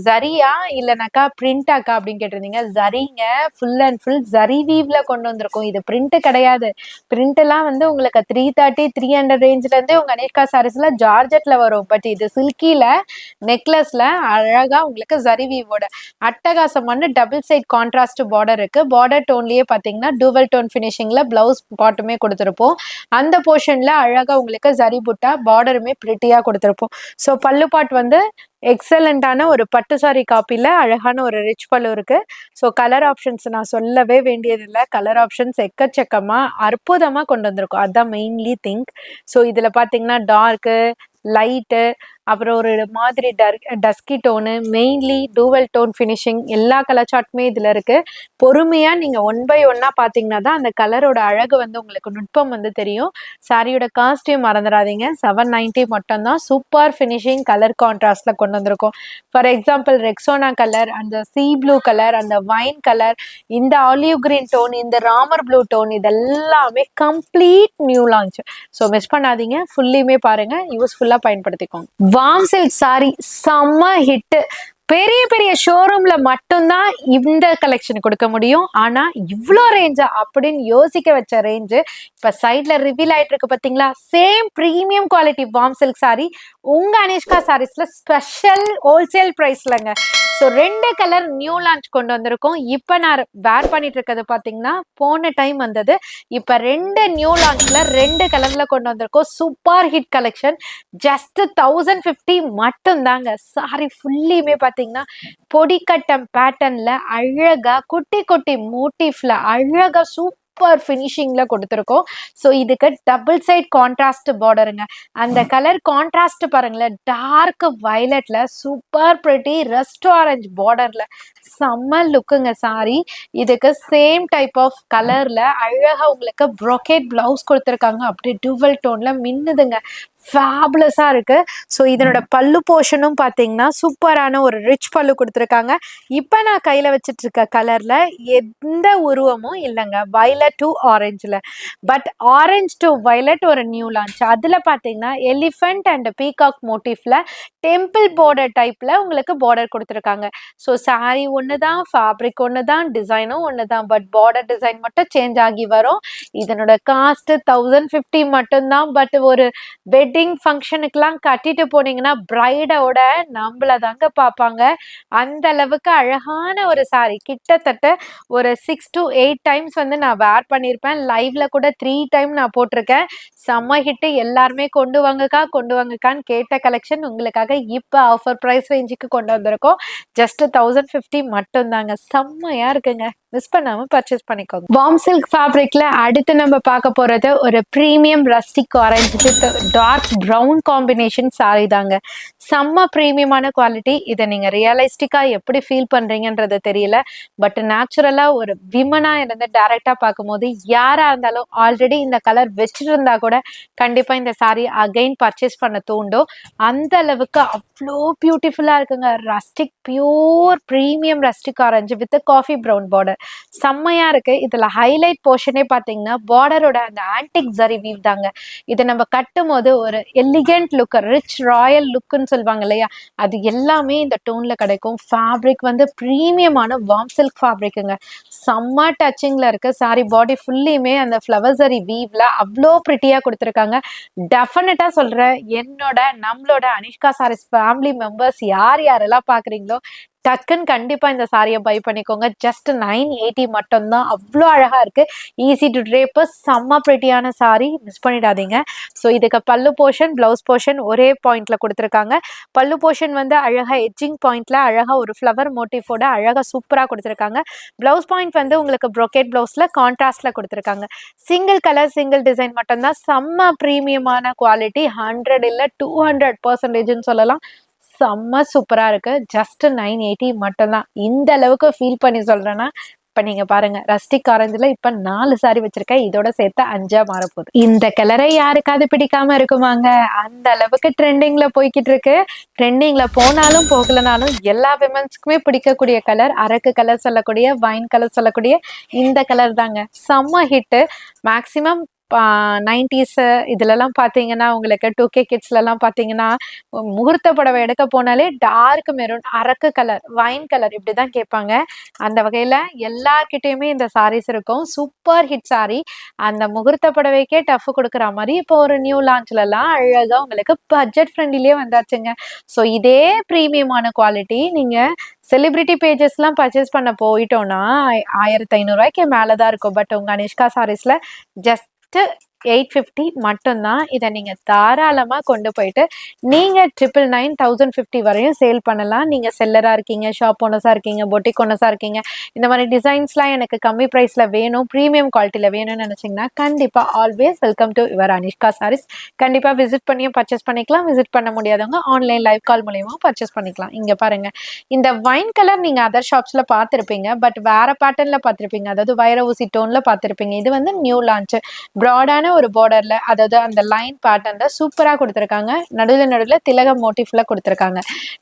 ஜரியா இல்லைனாக்கா பிரிண்டாக்கா அப்படின்னு கேட்டிருந்தீங்க. ஜரிங்க, ஃபுல் அண்ட் ஃபுல் ஜரி வீவ்ல கொண்டு வந்திருக்கோம். இது பிரிண்ட் கிடையாது. பிரிண்ட் எல்லாம் வந்து உங்களுக்கு 330 300 ரேஞ்ச்ல இருந்து உங்க அனேகா சாரீஸ்ல ஜார்ஜெட்ல வரும். பட் இது சில்கில நெக்லஸ்ல அழகா உங்களுக்கு ஜரி வீவோட அட்டகாசமான டபுள் சைட் கான்ட்ராஸ்ட் பார்டர் இருக்கு. பார்டர் டோன்லயே பாத்தீங்கன்னா டூவல் டோன் ஃபினிஷிங்ல பிளவுஸ் பாட்டுமே கொடுத்துருப்போம். அந்த போர்ஷன்ல அழகா உங்களுக்கு ஜரி புட்டா பார்டருமே பிரிட்டியா கொடுத்துருப்போம். ஸோ பல்லு பாட் வந்து எக்ஸலண்டான ஒரு பட்டு சாரி காப்பில அழகான ஒரு ரிச் பல்லு இருக்கு. ஸோ கலர் ஆப்ஷன்ஸ் நான் சொல்லவே வேண்டியதில்லை. கலர் ஆப்ஷன்ஸ் எக்கச்சக்கமா அற்புதமா கொண்டு வந்திருக்கோம். அதுதான் மெயின்லி திங்க். ஸோ இதுல பாத்தீங்கன்னா டார்க்கு, லைட்டு, அப்புறம் ஒரு மாதிரி dusky tone, mainly dual tone finishing, எல்லா கலர் சார்ட்டுமே இதுல இருக்கு. பொறுமையா நீங்க ஒன் பை ஒன்னா பாத்தீங்கன்னா தான் அந்த கலரோட அழகு வந்து உங்களுக்கு நுட்பம் வந்து தெரியும். சாரியோட காஸ்ட்டையும் மறந்துடாதீங்க, 790 மட்டும் தான். சூப்பர் ஃபினிஷிங் கலர் கான்ட்ராஸ்ட்ல கொண்டு வந்திருக்கோம். ஃபார் எக்ஸாம்பிள் ரெக்ஸோனா கலர், அந்த சீ ப்ளூ கலர், அந்த வைன் கலர், இந்த ஆலிவ் கிரீன் டோன், இந்த ராமர் ப்ளூ டோன், இதெல்லாமே complete new launch. So miss பண்ணாதீங்க, ஃபுல்லியுமே பாருங்க, யூஸ்ஃபுல்லா பயன்படுத்திக்கோங்க. வார்ம் சில்க் சாரி செம்ம ஹிட். பெரிய பெரிய ஷோரூம்ல மட்டும்தான் இந்த கலெக்ஷன் கொடுக்க முடியும். ஆனா இவ்வளோ ரேஞ்சா அப்படின்னு யோசிக்க வச்ச ரேஞ்சு இப்ப சைட்ல ரிவீல் ஆயிட்டு இருக்கு பாத்தீங்களா. Same premium quality warm silk sari உங்க அனிஷ்கா சாரீஸ்ல ஸ்பெஷல் ஹோல்சேல் பிரைஸ்லங்க. ஸோ 2 கலர் நியூ லான்ச் கொண்டு வந்திருக்கோம். இப்ப நான் வேர் பண்ணிட்டு இருக்கிறது பாத்தீங்கன்னா போன டைம் வந்தது. இப்ப 2 நியூ லான்ச்ல 2 கலர்ல கொண்டு வந்திருக்கோம். Super hit collection. ஜஸ்ட் 1050 மட்டும் தாங்க. சாரி ஃபுல்லியுமே பாத்தீங்கன்னா பொடிக்கட்டம் பேட்டர்ன்ல அழகா குட்டி குட்டி மோட்டிவ்ல அழகா சூப்பர் ஃபினிஷிங்ல கொடுத்துருக்கோம். ஸோ இதுக்கு டபுள் சைட் கான்ட்ராஸ்ட் பார்டருங்க. அந்த கலர் கான்ட்ராஸ்ட் பாருங்களேன், டார்க் வயலட்ல சூப்பர் பிரிட்டி ரஸ்ட் ஆரஞ்ச் பார்டர்ல செம்ம லுக்குங்க சாரி. இதுக்கு சேம் டைப் ஆஃப் கலர்ல அழகா உங்களுக்கு ப்ரோகேட் பிளவுஸ் கொடுத்துருக்காங்க. அப்படியே டூவல் டோன்ல மின்னுதுங்க. ஃபேபுலஸா இருக்கு. ஸோ இதனோட பல்லு போர்ஷனும் பார்த்தீங்கன்னா சூப்பரான ஒரு ரிச் பல்லு கொடுத்துருக்காங்க. இப்போ நான் கையில வச்சிட்டு இருக்க கலர்ல எந்த உருவமும் இல்லைங்க, வயலட் டு ஆரஞ்சுல. பட் ஆரஞ்ச் டு வயலட் ஒரு நியூ லான்ச். அதுல பார்த்தீங்கன்னா எலிஃபென்ட் அண்ட் பீகாக் மோட்டிஃப்ல டெம்பிள் பார்டர் டைப்ல உங்களுக்கு பார்டர் கொடுத்துருக்காங்க. ஸோ சாரி ஒன்று தான், ஃபேப்ரிக் ஒன்று தான், டிசைனும் ஒன்று தான், பட் பார்டர் டிசைன் மட்டும் சேஞ்ச் ஆகி வரும். இதனோட காஸ்ட் 1050 மட்டும்தான். பட் ஒரு வெட்டிங் ஃபங்க்ஷனுக்குலாம் கட்டிட்டு போனீங்கன்னா பிரைடோட நம்மள தாங்க பார்ப்பாங்க. அந்த அளவுக்கு அழகான ஒரு சாரி. கிட்டத்தட்ட ஒரு 6 to 8 டைம்ஸ் வந்து நான் வேர் பண்ணியிருப்பேன். லைவ்ல கூட 3 டைம் நான் போட்டிருக்கேன். செம்ம ஹிட்டு. எல்லாருமே கொண்டு வாங்கக்கா கொண்டு வாங்கக்கான்னு கேட்ட கலெக்ஷன் உங்களுக்காக இப்போ ஆஃபர் ப்ரைஸ் ரேஞ்சுக்கு கொண்டு வந்திருக்கோம். ஜஸ்ட் 1050 மட்டும்தாங்க. செம்மையா இருக்குங்க. மிஸ் பண்ணாம பர்ச்சேஸ் பண்ணிக்கோங்க. வார்ம் சில்க் ஃபேப்ரிக்ல அடுத்து நம்ம பார்க்க போறது ஒரு premium rustic orange with dark brown combination sari தாங்க. செம்ம ப்ரீமியமான குவாலிட்டி. இதை நீங்க ரியலிஸ்டிக்கா எப்படி ஃபீல் பண்றீங்கன்றது தெரியல. பட் நேச்சுரலா ஒரு விமனா இருந்து டைரக்டா பார்க்கும்போது யாரா இருந்தாலும் ஆல்ரெடி இந்த கலர் வச்சிருந்தா கூட கண்டிப்பா இந்த சாரி அகைன் பர்ச்சேஸ் பண்ண தூண்டும். அந்த அளவுக்கு அவ்வளோ பியூட்டிஃபுல்லா இருக்குங்க. Rustic pure premium rustic orange with coffee brown border செம்மையா இருக்கு. இதுல ஹைலைட் போர்ஷனே பாத்தீங்கன்னா பார்டரோட அந்த ஆன்டிக் ஜரி வீவ் தாங்க. இதை நம்ம கட்டும் போது ஒரு எலிகென்ட் லுக், ரிச் ராயல் லுக்னு சொல்லுவாங்க இல்லையா, அது எல்லாமே இந்த டோன்ல கிடைக்கும். ஃபேப்ரிக் வந்து ப்ரீமியமான வார்ம் சில்க் ஃபேப்ரிக்குங்க. செம்ம டச்சிங்ல இருக்கு. சாரி பாடி ஃபுல்லியுமே அந்த ஃப்ளவர் ஜரி வீவ்ல அவ்வளோ பிரிட்டியா கொடுத்துருக்காங்க. டெஃபினட்டா சொல்றேன், நம்மளோட அனிஷ்கா சாரீஸ் ஃபேமிலி மெம்பர்ஸ் யார் யாரெல்லாம் பாக்குறீங்களோ டக்குன்னு கண்டிப்பா இந்த சாரியை பை பண்ணிக்கோங்க. ஜஸ்ட் 980 மட்டும்தான். அவ்வளோ அழகா இருக்கு. ஈஸி டு ட்ரேப்பர், செம்ம பிரிட்டியான சாரி. மிஸ் பண்ணிடாதீங்க. ஸோ இதுக்கு பல்லு போர்ஷன், பிளவுஸ் போர்ஷன் ஒரே பாயிண்ட்ல கொடுத்துருக்காங்க. பல்லு போர்ஷன் வந்து அழகா எட்ஜிங் பாயிண்ட்ல அழகா ஒரு ஃப்ளவர் மோட்டிஃபோட அழகா சூப்பரா கொடுத்துருக்காங்க. பிளவுஸ் பாயிண்ட் வந்து உங்களுக்கு ப்ரோகேட் பிளவுஸ்ல கான்ட்ராஸ்ட்ல கொடுத்துருக்காங்க. சிங்கிள் கலர் சிங்கிள் டிசைன் மட்டும்தான். செம்ம ப்ரீமியமான குவாலிட்டி. 100 இல்லை 200% சொல்லலாம். செம்ம சூப்பரா இருக்கு. ஜஸ்ட் 980 மட்டும்தான். இந்த அளவுக்கு ஃபீல் பண்ணி சொல்றேன்னா இப்ப நீங்க பாருங்க, ரஸ்டிக் ஆரஞ்சுல இப்ப 4 சாரி வச்சிருக்கேன். இதோட சேர்த்து 5 மாறப்போகுது. இந்த கலரை யாருக்காவது பிடிக்காம இருக்குமாங்க? அந்த அளவுக்கு ட்ரெண்டிங்ல போய்கிட்டு இருக்கு. ட்ரெண்டிங்ல போனாலும் போகலனாலும் எல்லா விமன்ஸ்க்குமே பிடிக்கக்கூடிய கலர், அரக்கு கலர் சொல்லக்கூடிய, வைன் கலர் சொல்லக்கூடிய இந்த கலர் தாங்க. செம்ம ஹிட்டு. மேக்சிமம் 90s இதுலலாம் பார்த்தீங்கன்னா உங்களுக்கு 2K கிட்ஸ்லலாம் பார்த்தீங்கன்னா முகூர்த்த புடவை எடுக்க போனாலே டார்க் மெரூன், அரக்கு கலர், வைன் கலர் இப்படிதான் கேட்பாங்க. அந்த வகையில எல்லார்கிட்டயுமே இந்த சாரீஸ் இருக்கும். Super hit sorry. அந்த முகூர்த்த புடவைக்கே டஃப் கொடுக்குற மாதிரி இப்போ ஒரு நியூ லான்ச்ல எல்லாம் அழகா உங்களுக்கு பட்ஜெட் ஃப்ரெண்ட்லியே வந்தாச்சுங்க. ஸோ இதே ப்ரீமியமான குவாலிட்டி நீங்க செலிபிரிட்டி பேஜஸ்லாம் பர்ச்சேஸ் பண்ண போயிட்டோம்னா 1500 மேலதான் இருக்கும். பட் உங்க அனிஷ்கா சாரீஸ்ல ஜஸ்ட் 850 மட்டும்தான். இதை நீங்க தாராளமா கொண்டு போயிட்டு நீங்க 999 1050 வரையும் சேல் பண்ணலாம். நீங்க செல்லரா இருக்கீங்க, ஷாப் ஓனர்ஸா இருக்கீங்க, பொட்டிக் ஓனர்ஸா இருக்கீங்க, இந்த மாதிரி டிசைன்ஸ்லாம் எனக்கு கம்மி பிரைஸ்ல வேணும், ப்ரீமியம் குவாலிட்டியில வேணும்னு நினைச்சீங்கன்னா கண்டிப்பா always welcome to your Anishka Sarees. கண்டிப்பா விசிட் பண்ணியும் பர்ச்சேஸ் பண்ணிக்கலாம். விசிட் பண்ண முடியாதவங்க ஆன்லைன் லைவ் கால் மூலியமா பர்ச்சேஸ் பண்ணிக்கலாம். இங்க பாருங்க, இந்த வைன் கலர் நீங்க அதர் ஷாப்ஸ்ல பார்த்திருப்பீங்க. பட் வேற பேட்டர்ன்ல பார்த்திருப்பீங்க. அதாவது வைர ஊசி டோன்ல பார்த்திருப்பீங்க. இது வந்து நியூ லான்ச். ப்ராடான ஒரு பார்டர்ல, அதாவது அந்த லைன் பேட்டர்ன்ல சூப்பரா கொடுத்துருக்காங்க. நடுவில் திலக மோட்டிஃப்ல கொடுத்துருக்காங்க.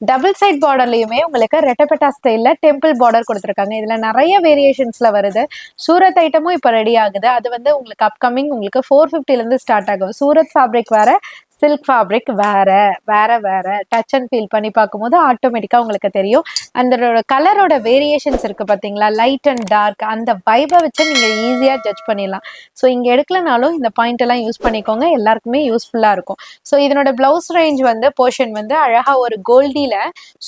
டபுள் சைட் பார்டர்லயுமே உங்களுக்கு ரெட்டப்பட்டா ஸ்டைல்ல டெம்பிள் பார்டர் கொடுத்துருக்காங்க. இதுல நிறைய வேரியேஷன்ஸ்ல வருது. சூரத் ஐட்டமும் இப்ப ரெடி ஆகுது. அது வந்து உங்களுக்கு அப்கமிங் உங்களுக்கு 450 இருந்து ஸ்டார்ட் ஆகும். சூரத் ஃபேப்ரிக் வேற, சில்க் ஃபேப்ரிக் வேற வேற வேற. டச் அண்ட் ஃபீல் பண்ணி பார்க்கும்போது ஆட்டோமேட்டிக்கா உங்களுக்கு தெரியும். அந்த கலரோட வேரியேஷன்ஸ் இருக்கு பாத்தீங்களா, லைட் அண்ட் டார்க், அந்த வைபை வச்சு நீங்க ஈஸியா ஜட்ஜ் பண்ணிடலாம். ஸோ இங்க எடுக்கலனாலும் இந்த பாயிண்ட் எல்லாம் யூஸ் பண்ணிக்கோங்க. எல்லாருக்குமே யூஸ்ஃபுல்லா இருக்கும். ஸோ இதனோட பிளவுஸ் ரேஞ்ச் வந்து போர்ஷன் வந்து அழகா ஒரு கோல்டில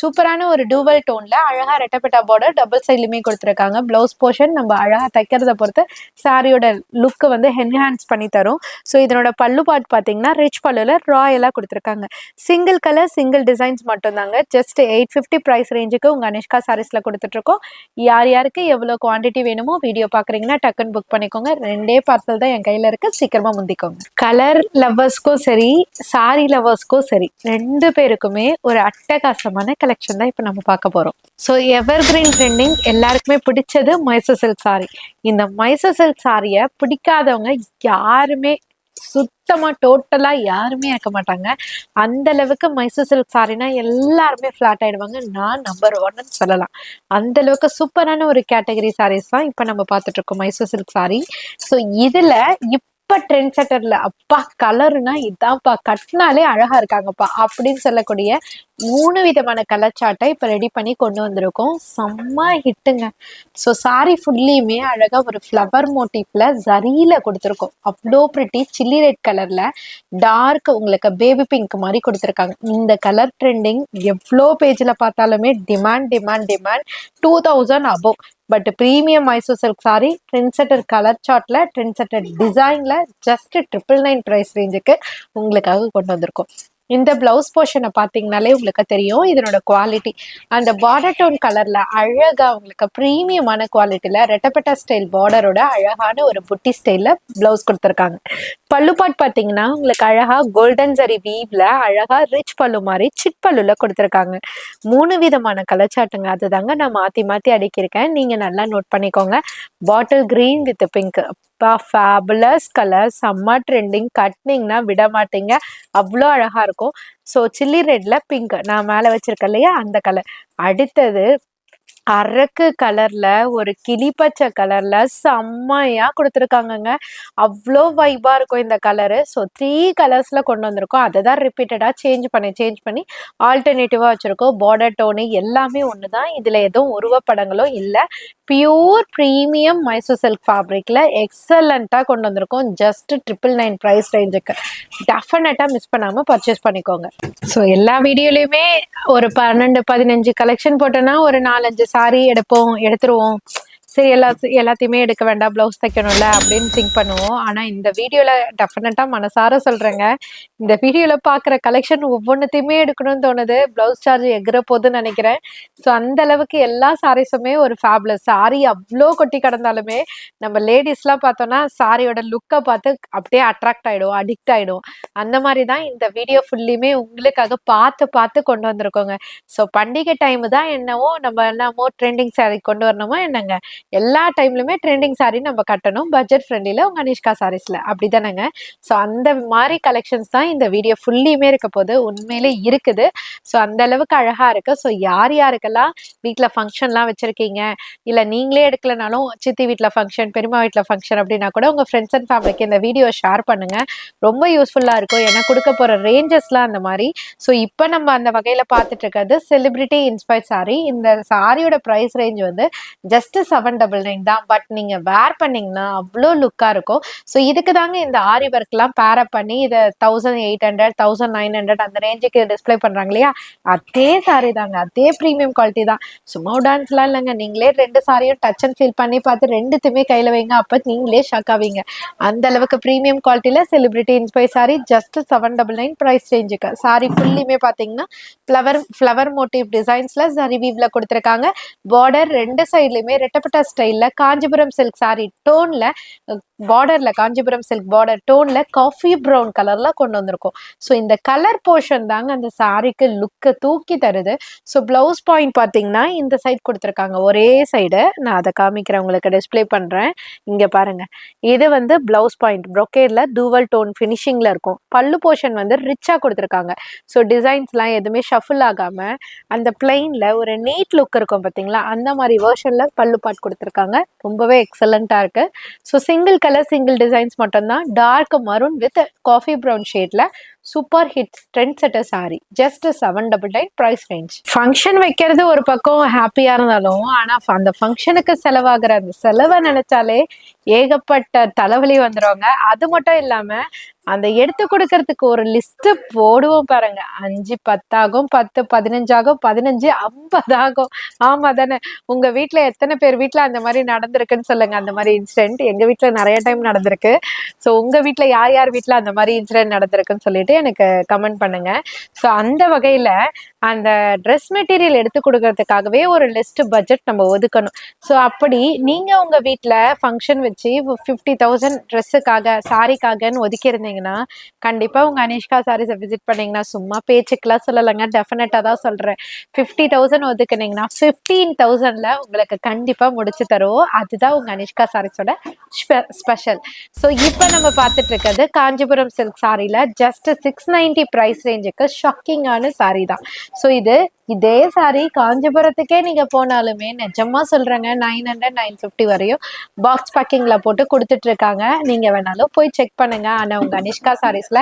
சூப்பரான ஒரு டூவல் டோன்ல அழகா ரெட்டப்பட்டா பார்டர் டபுள் சைட்லயுமே கொடுத்துருக்காங்க. பிளவுஸ் போர்ஷன் நம்ம அழகா தைக்கிறத பொறுத்து சாரியோட லுக் வந்து என்ஹான்ஸ் பண்ணி தரும். ஸோ இதனோட பல்லு பார்ட் பாத்தீங்கன்னா ரிச் பல்லுல ராயலா கொடுத்துருக்காங்க. சிங்கிள் கலர் சிங்கிள் டிசைன்ஸ் மட்டும் தாங்க. ஜஸ்ட் 850 பிரைஸ் ரேஞ்சுக்கு உங்க அனிஷ்கா சாரீஸ்ல கொடுத்துட்டு இருக்கோம். யார் யாருக்கு எவ்வளவு குவான்டிட்டி வேணுமோ வீடியோ பாக்குறீங்கன்னா டக்குன்னு புக் பண்ணிக்கோங்க. 2 பார்சல் தான் என் கையில இருக்கு. சீக்கிரமா முந்திக்கோங்க. கலர் லவர்ஸ்க்கும் சரி, சாரி லவர்ஸ்க்கும் சரி, 2 பேருக்குமே ஒரு அட்டகாசமான கலெக்ஷன் தான் இப்ப நம்ம பார்க்க போறோம். ஸோ எவர் கிரீன் ட்ரெண்டிங், எல்லாருக்குமே பிடிச்சது மைசூர் சில்க் சாரி. இந்த மைசூர் சில்க் சாரியை பிடிக்காதவங்க யாருமே சுத்தமா டோட்டலா யாருமே இருக்க மாட்டாங்க. அந்த அளவுக்கு மைசூர் சில்க் சாரினா எல்லாருமே ஃபிளாட் ஆயிடுவாங்க. நான் நம்பர் 1ன்னு சொல்லலாம். அந்த அளவுக்கு சூப்பரான ஒரு கேட்டகரி சாரீஸ் தான் இப்ப நம்ம பார்த்துட்டு இருக்கோம் மைசூர் சில்க் சாரி. ஸோ இதுல இப்ப ட்ரெண்ட் செட்டர்ல அப்பா கலர்னா இதான்ப்பா கட்டினாலே அழகா இருக்காங்கப்பா அப்படின்னு சொல்லக்கூடிய 3 விதமான கலர் சார்ட்டை இப்ப ரெடி பண்ணி கொண்டு வந்திருக்கோம். செம்ம ஹிட்டுங்க. ஸோ சாரி ஃபுல்லியுமே அழகா ஒரு ஃப்ளவர் மோட்டிவ்ல ஜரியில கொடுத்துருக்கோம். அவ்வளோ பிரிட்டி சில்லி ரெட் கலர்ல டார்க் உங்களுக்கு பேபி பிங்க் மாதிரி கொடுத்துருக்காங்க. இந்த கலர் ட்ரெண்டிங் எவ்வளோ பேஜ்ல பார்த்தாலுமே demand demand demand 2000 above. But premium Mysore silk sari trend setter colour சார்ட்ல ட்ரெண்ட் செட்டர் டிசைன்ல ஜஸ்ட் 999 பிரைஸ் ரேஞ்சுக்கு உங்களுக்காக கொண்டு வந்திருக்கோம். இந்த பிளவுஸ் போர்ஷனை பார்த்தீங்கனாலே உங்களுக்கு தெரியும் இதனோட குவாலிட்டி. அந்த பார்டர் டோன் கலர்ல அழகா உங்களுக்கு ப்ரீமியமான குவாலிட்டியில ரெட்டப்பட்ட ஸ்டைல் பார்டரோட அழகான ஒரு புட்டி ஸ்டைல்ல பிளவுஸ் கொடுத்துருக்காங்க. பல்லு பாட் பார்த்தீங்கன்னா உங்களுக்கு அழகா கோல்டன் ஜரி வீவ்ல அழகா ரிச் பல்லு மாதிரி சிட் பல்லுல கொடுத்துருக்காங்க. 3 விதமான கலர் சாட்டுங்க. அதுதாங்க நான் மாத்தி மாத்தி அடிக்கிருக்கேன். நீங்க நல்லா நோட் பண்ணிக்கோங்க. Bottle green with pink fabulous colour, செம்ம ட்ரெண்டிங். கட்னிங்னா விட மாட்டீங்க, அவ்வளோ அழகா இருக்கும். ஸோ சில்லி ரெட்ல பிங்க் நான் மேலே வச்சிருக்கேன் இல்லையா அந்த கலர். அடுத்தது அரக்கு கலர்ல ஒரு கிளி பச்சை கலர்ல செம்மையா கொடுத்துருக்காங்கங்க. அவ்வளோ வைபா இருக்கும் இந்த கலரு. ஸோ 3 கலர்ஸ்ல கொண்டு வந்திருக்கோம். அதை தான் ரிப்பீட்டடா சேஞ்ச் பண்ணி ஆல்டர்னேட்டிவா வச்சிருக்கோம். பார்டர் டோனு எல்லாமே ஒன்று தான். இதுல எதுவும் உருவப்படங்களும் இல்லை. பியூர் ப்ரீமியம் மைசூர் சில்க் ஃபேப்ரிக்ல எக்ஸலண்டா கொண்டு வந்திருக்கோம். ஜஸ்ட் 999 பிரைஸ் ரேஞ்சுக்கு டெஃபினட்டா மிஸ் பண்ணாம பர்ச்சேஸ் பண்ணிக்கோங்க. ஸோ எல்லா வீடியோலையுமே ஒரு 12 15 கலெக்ஷன் போட்டோன்னா ஒரு 4-5 சாரி எடுத்துருவோம். சரி எல்லாத்தையுமே எடுக்க வேண்டாம், பிளவுஸ் தைக்கணும்ல அப்படின்னு திங்க் பண்ணுவோம். ஆனா இந்த வீடியோல டெஃபினட்டா மனசார சொல்றேங்க, இந்த வீடியோல பாக்குற கலெக்ஷன் ஒவ்வொன்றுத்தையுமே எடுக்கணும்னு தோணுது. பிளவுஸ் சார்ஜ் எகிற போதுன்னு நினைக்கிறேன். ஸோ அந்த அளவுக்கு எல்லா சாரீஸுமே ஒரு ஃபேப்லஸ். சாரி அவ்வளோ கொட்டி கிடந்தாலுமே நம்ம லேடிஸ்லாம் பார்த்தோம்னா சாரியோட லுக்கை பார்த்து அப்படியே அட்ராக்ட் ஆயிடும், அடிக்ட் ஆயிடும். அந்த மாதிரி தான் இந்த வீடியோ ஃபுல்லியுமே உங்களுக்காக பார்த்து பார்த்து கொண்டு வந்திருக்கோங்க. ஸோ பண்டிகை டைம் தான் என்னமோ ட்ரெண்டிங் சாரி கொண்டு வரணுமோ என்னங்க, எல்லா டைம்லயுமே ட்ரெண்டிங் சாரி நம்ம கட்டணும் பட்ஜெட் ஃப்ரெண்ட்லில உங்க அனிஷ்கா சாரீஸ்ல அப்படிதானங்க. ஸோ அந்த மாதிரி கலெக்ஷன்ஸ் தான் இந்த வீடியோ ஃபுல்லியுமே இருக்க போது உண்மையிலே இருக்குது. ஸோ அந்த அளவுக்கு அழகா இருக்கு. ஸோ யாருக்கெல்லாம் வீட்டில் ஃபங்க்ஷன்லாம் வச்சிருக்கீங்க, இல்லை நீங்களே எடுக்கலனாலும் சித்தி வீட்டில் ஃபங்க்ஷன், பெரியம்மா வீட்டில் ஃபங்க்ஷன் அப்படின்னா கூட உங்க ஃப்ரெண்ட்ஸ் அண்ட் ஃபேமிலிக்கு இந்த வீடியோ ஷேர் பண்ணுங்க. ரொம்ப யூஸ்ஃபுல்லா இருக்கும். ஏன்னா கொடுக்க போற ரேஞ்சஸ்லாம் அந்த மாதிரி. ஸோ இப்போ நம்ம அந்த வகையில பார்த்துட்டு இருக்கிறது செலிபிரிட்டி இன்ஸ்பயர்ட் சாரி. இந்த சாரியோட ப்ரைஸ் ரேஞ்ச் வந்து ஜஸ்ட் 799 தான். பட் நீங்க வேர் பண்ணீங்கன்னா அவ்வளோ லுக்கா இருக்கும். ஸோ இதுக்கு தாங்க இந்த ஆரி ஒர்க்லாம் பேரப் பண்ணி இதை 1800 1900 அந்த ரேஞ்சுக்கு டிஸ்பிளே பண்றாங்க இல்லையா, அதே சாரி தாங்க, அதே ப்ரீமியம் குவாலிட்டி தான். சும்மா டான்ஸ்லாம் இல்லைங்க, நீங்களே 2 சாரியும் டச் அண்ட் ஃபீல் பண்ணி பார்த்து ரெண்டுத்துமே கையில வைங்க, அப்ப நீங்களே ஷாக் ஆவீங்க. அந்த அளவுக்கு ப்ரீமியம் குவாலிட்டியில celebrity inspire sari just 799 price ரேஞ்சுக்கு. சாரி ஃபுல்லியுமே பாத்தீங்கன்னா ஃப்ளவர் மோட்டிவ் டிசைன்ஸ்ல சரி வீவ்ல கொடுத்துருக்காங்க. பார்டர் 2 சைட்லயுமே ரெட்டப்பட்ட ஸ்டைல்ல காஞ்சிபுரம் சில்க் சாரி டோன்ல பார்டர்ல காஞ்சிபுரம் சில்க் பார்டர் டோன்ல காஃபி ப்ரௌன் கலர்ல கொண்டு வந்திருக்கோம். ஸோ இந்த கலர் போர்ஷன் தாங்க அந்த சாரிக்கு லுக்கை தூக்கி தருது. ஸோ பிளவுஸ் பாயிண்ட் பார்த்தீங்கன்னா இந்த சைட் கொடுத்துருக்காங்க, ஒரே சைடு. நான் அதை காமிக்கிறேன், உங்களுக்கு டிஸ்பிளே பண்றேன். இங்க பாருங்க, இது வந்து பிளவுஸ் பாயிண்ட் ப்ரொக்கேட்ல டூவல் டோன் ஃபினிஷிங்ல இருக்கும். பல்லு போர்ஷன் வந்து ரிச்சா கொடுத்துருக்காங்க. ஸோ டிசைன்ஸ்லாம் எதுவுமே ஷஃபிள் ஆகாம அந்த பிளைன்ல ஒரு நீட் லுக் இருக்கும் பார்த்தீங்களா, அந்த மாதிரி வேர்ஷன்ல பல்லு பாட் கொடுத்துருக்காங்க. ரொம்பவே எக்ஸலண்டா இருக்கு. So single colour single designs மட்டும்தான். Dark maroon with coffee brown ஷேட்ல super hit trend setter sari just 799 price range. Function வைக்கிறது ஒரு பக்கம் ஹாப்பியா இருந்தாலும், ஆனா அந்த ஃபங்க்ஷனுக்கு செலவாகிற அந்த செலவை நினைச்சாலே ஏகப்பட்ட தலைவலி வந்துருவாங்க. அது மட்டும் இல்லாம அந்த எடுத்து கொடுக்கறதுக்கு ஒரு லிஸ்ட் போடுவோம் பாருங்க, 5 10 ஆகும், 10 15 ஆகும், 15 50 ஆகும். ஆமா தானே? உங்க வீட்டுல எத்தனை பேர் வீட்டுல அந்த மாதிரி நடந்திருக்குன்னு சொல்லுங்க. அந்த மாதிரி இன்சிடென்ட் எங்க வீட்டுல நிறைய டைம் நடந்திருக்கு. ஸோ உங்க வீட்டுல யார் யார் வீட்டுல அந்த மாதிரி இன்சிடென்ட் நடந்திருக்குன்னு சொல்லிட்டு பார்த்துட்டு எனக்கு கமெண்ட் பண்ணுங்க. ஸோ அந்த வகையில அந்த ட்ரெஸ் மெட்டீரியல் எடுத்து கொடுக்கறதுக்காகவே ஒரு லிஸ்ட் பட்ஜெட் நம்ம ஒதுக்கணும். ஸோ அப்படி நீங்க உங்க வீட்டில் ஃபங்க்ஷன் வச்சு 50,000 ட்ரெஸ்ஸுக்காக சாரிக்காகன்னு ஒதுக்கி இருந்தீங்கன்னா கண்டிப்பா உங்க அனிஷ்கா சாரீஸை விசிட் பண்ணீங்கன்னா, சும்மா பேச்சுக்கெல்லாம் சொல்லலைங்க, டெஃபினட்டா தான் சொல்றேன். 50,000 ஒதுக்குனீங்கன்னா 15,000ல உங்களுக்கு கண்டிப்பா முடிச்சு தருவோம். அதுதான் உங்க அனிஷ்கா சாரீஸோட ஸ்பெஷல். ஸோ இப்போ நம்ம பார்த்துட்டு இருக்கிறது காஞ்சிபுரம் சில்க் சாரியில ஜஸ்ட் 690 பிரைஸ் ரேஞ்சுக்கு ஷாக்கிங்கான சாரி தான். ஸோ இதே சாரி காஞ்சிபுரத்துக்கே நீங்க போனாலுமே நிஜமா சொல்றேங்க 900 950 வரையும் பாக்ஸ் பேக்கிங்ல போட்டு கொடுத்துட்டு இருக்காங்க. நீங்க வேணாலும் போய் செக் பண்ணுங்க. ஆனா உங்க அனிஷ்கா சாரீஸ்ல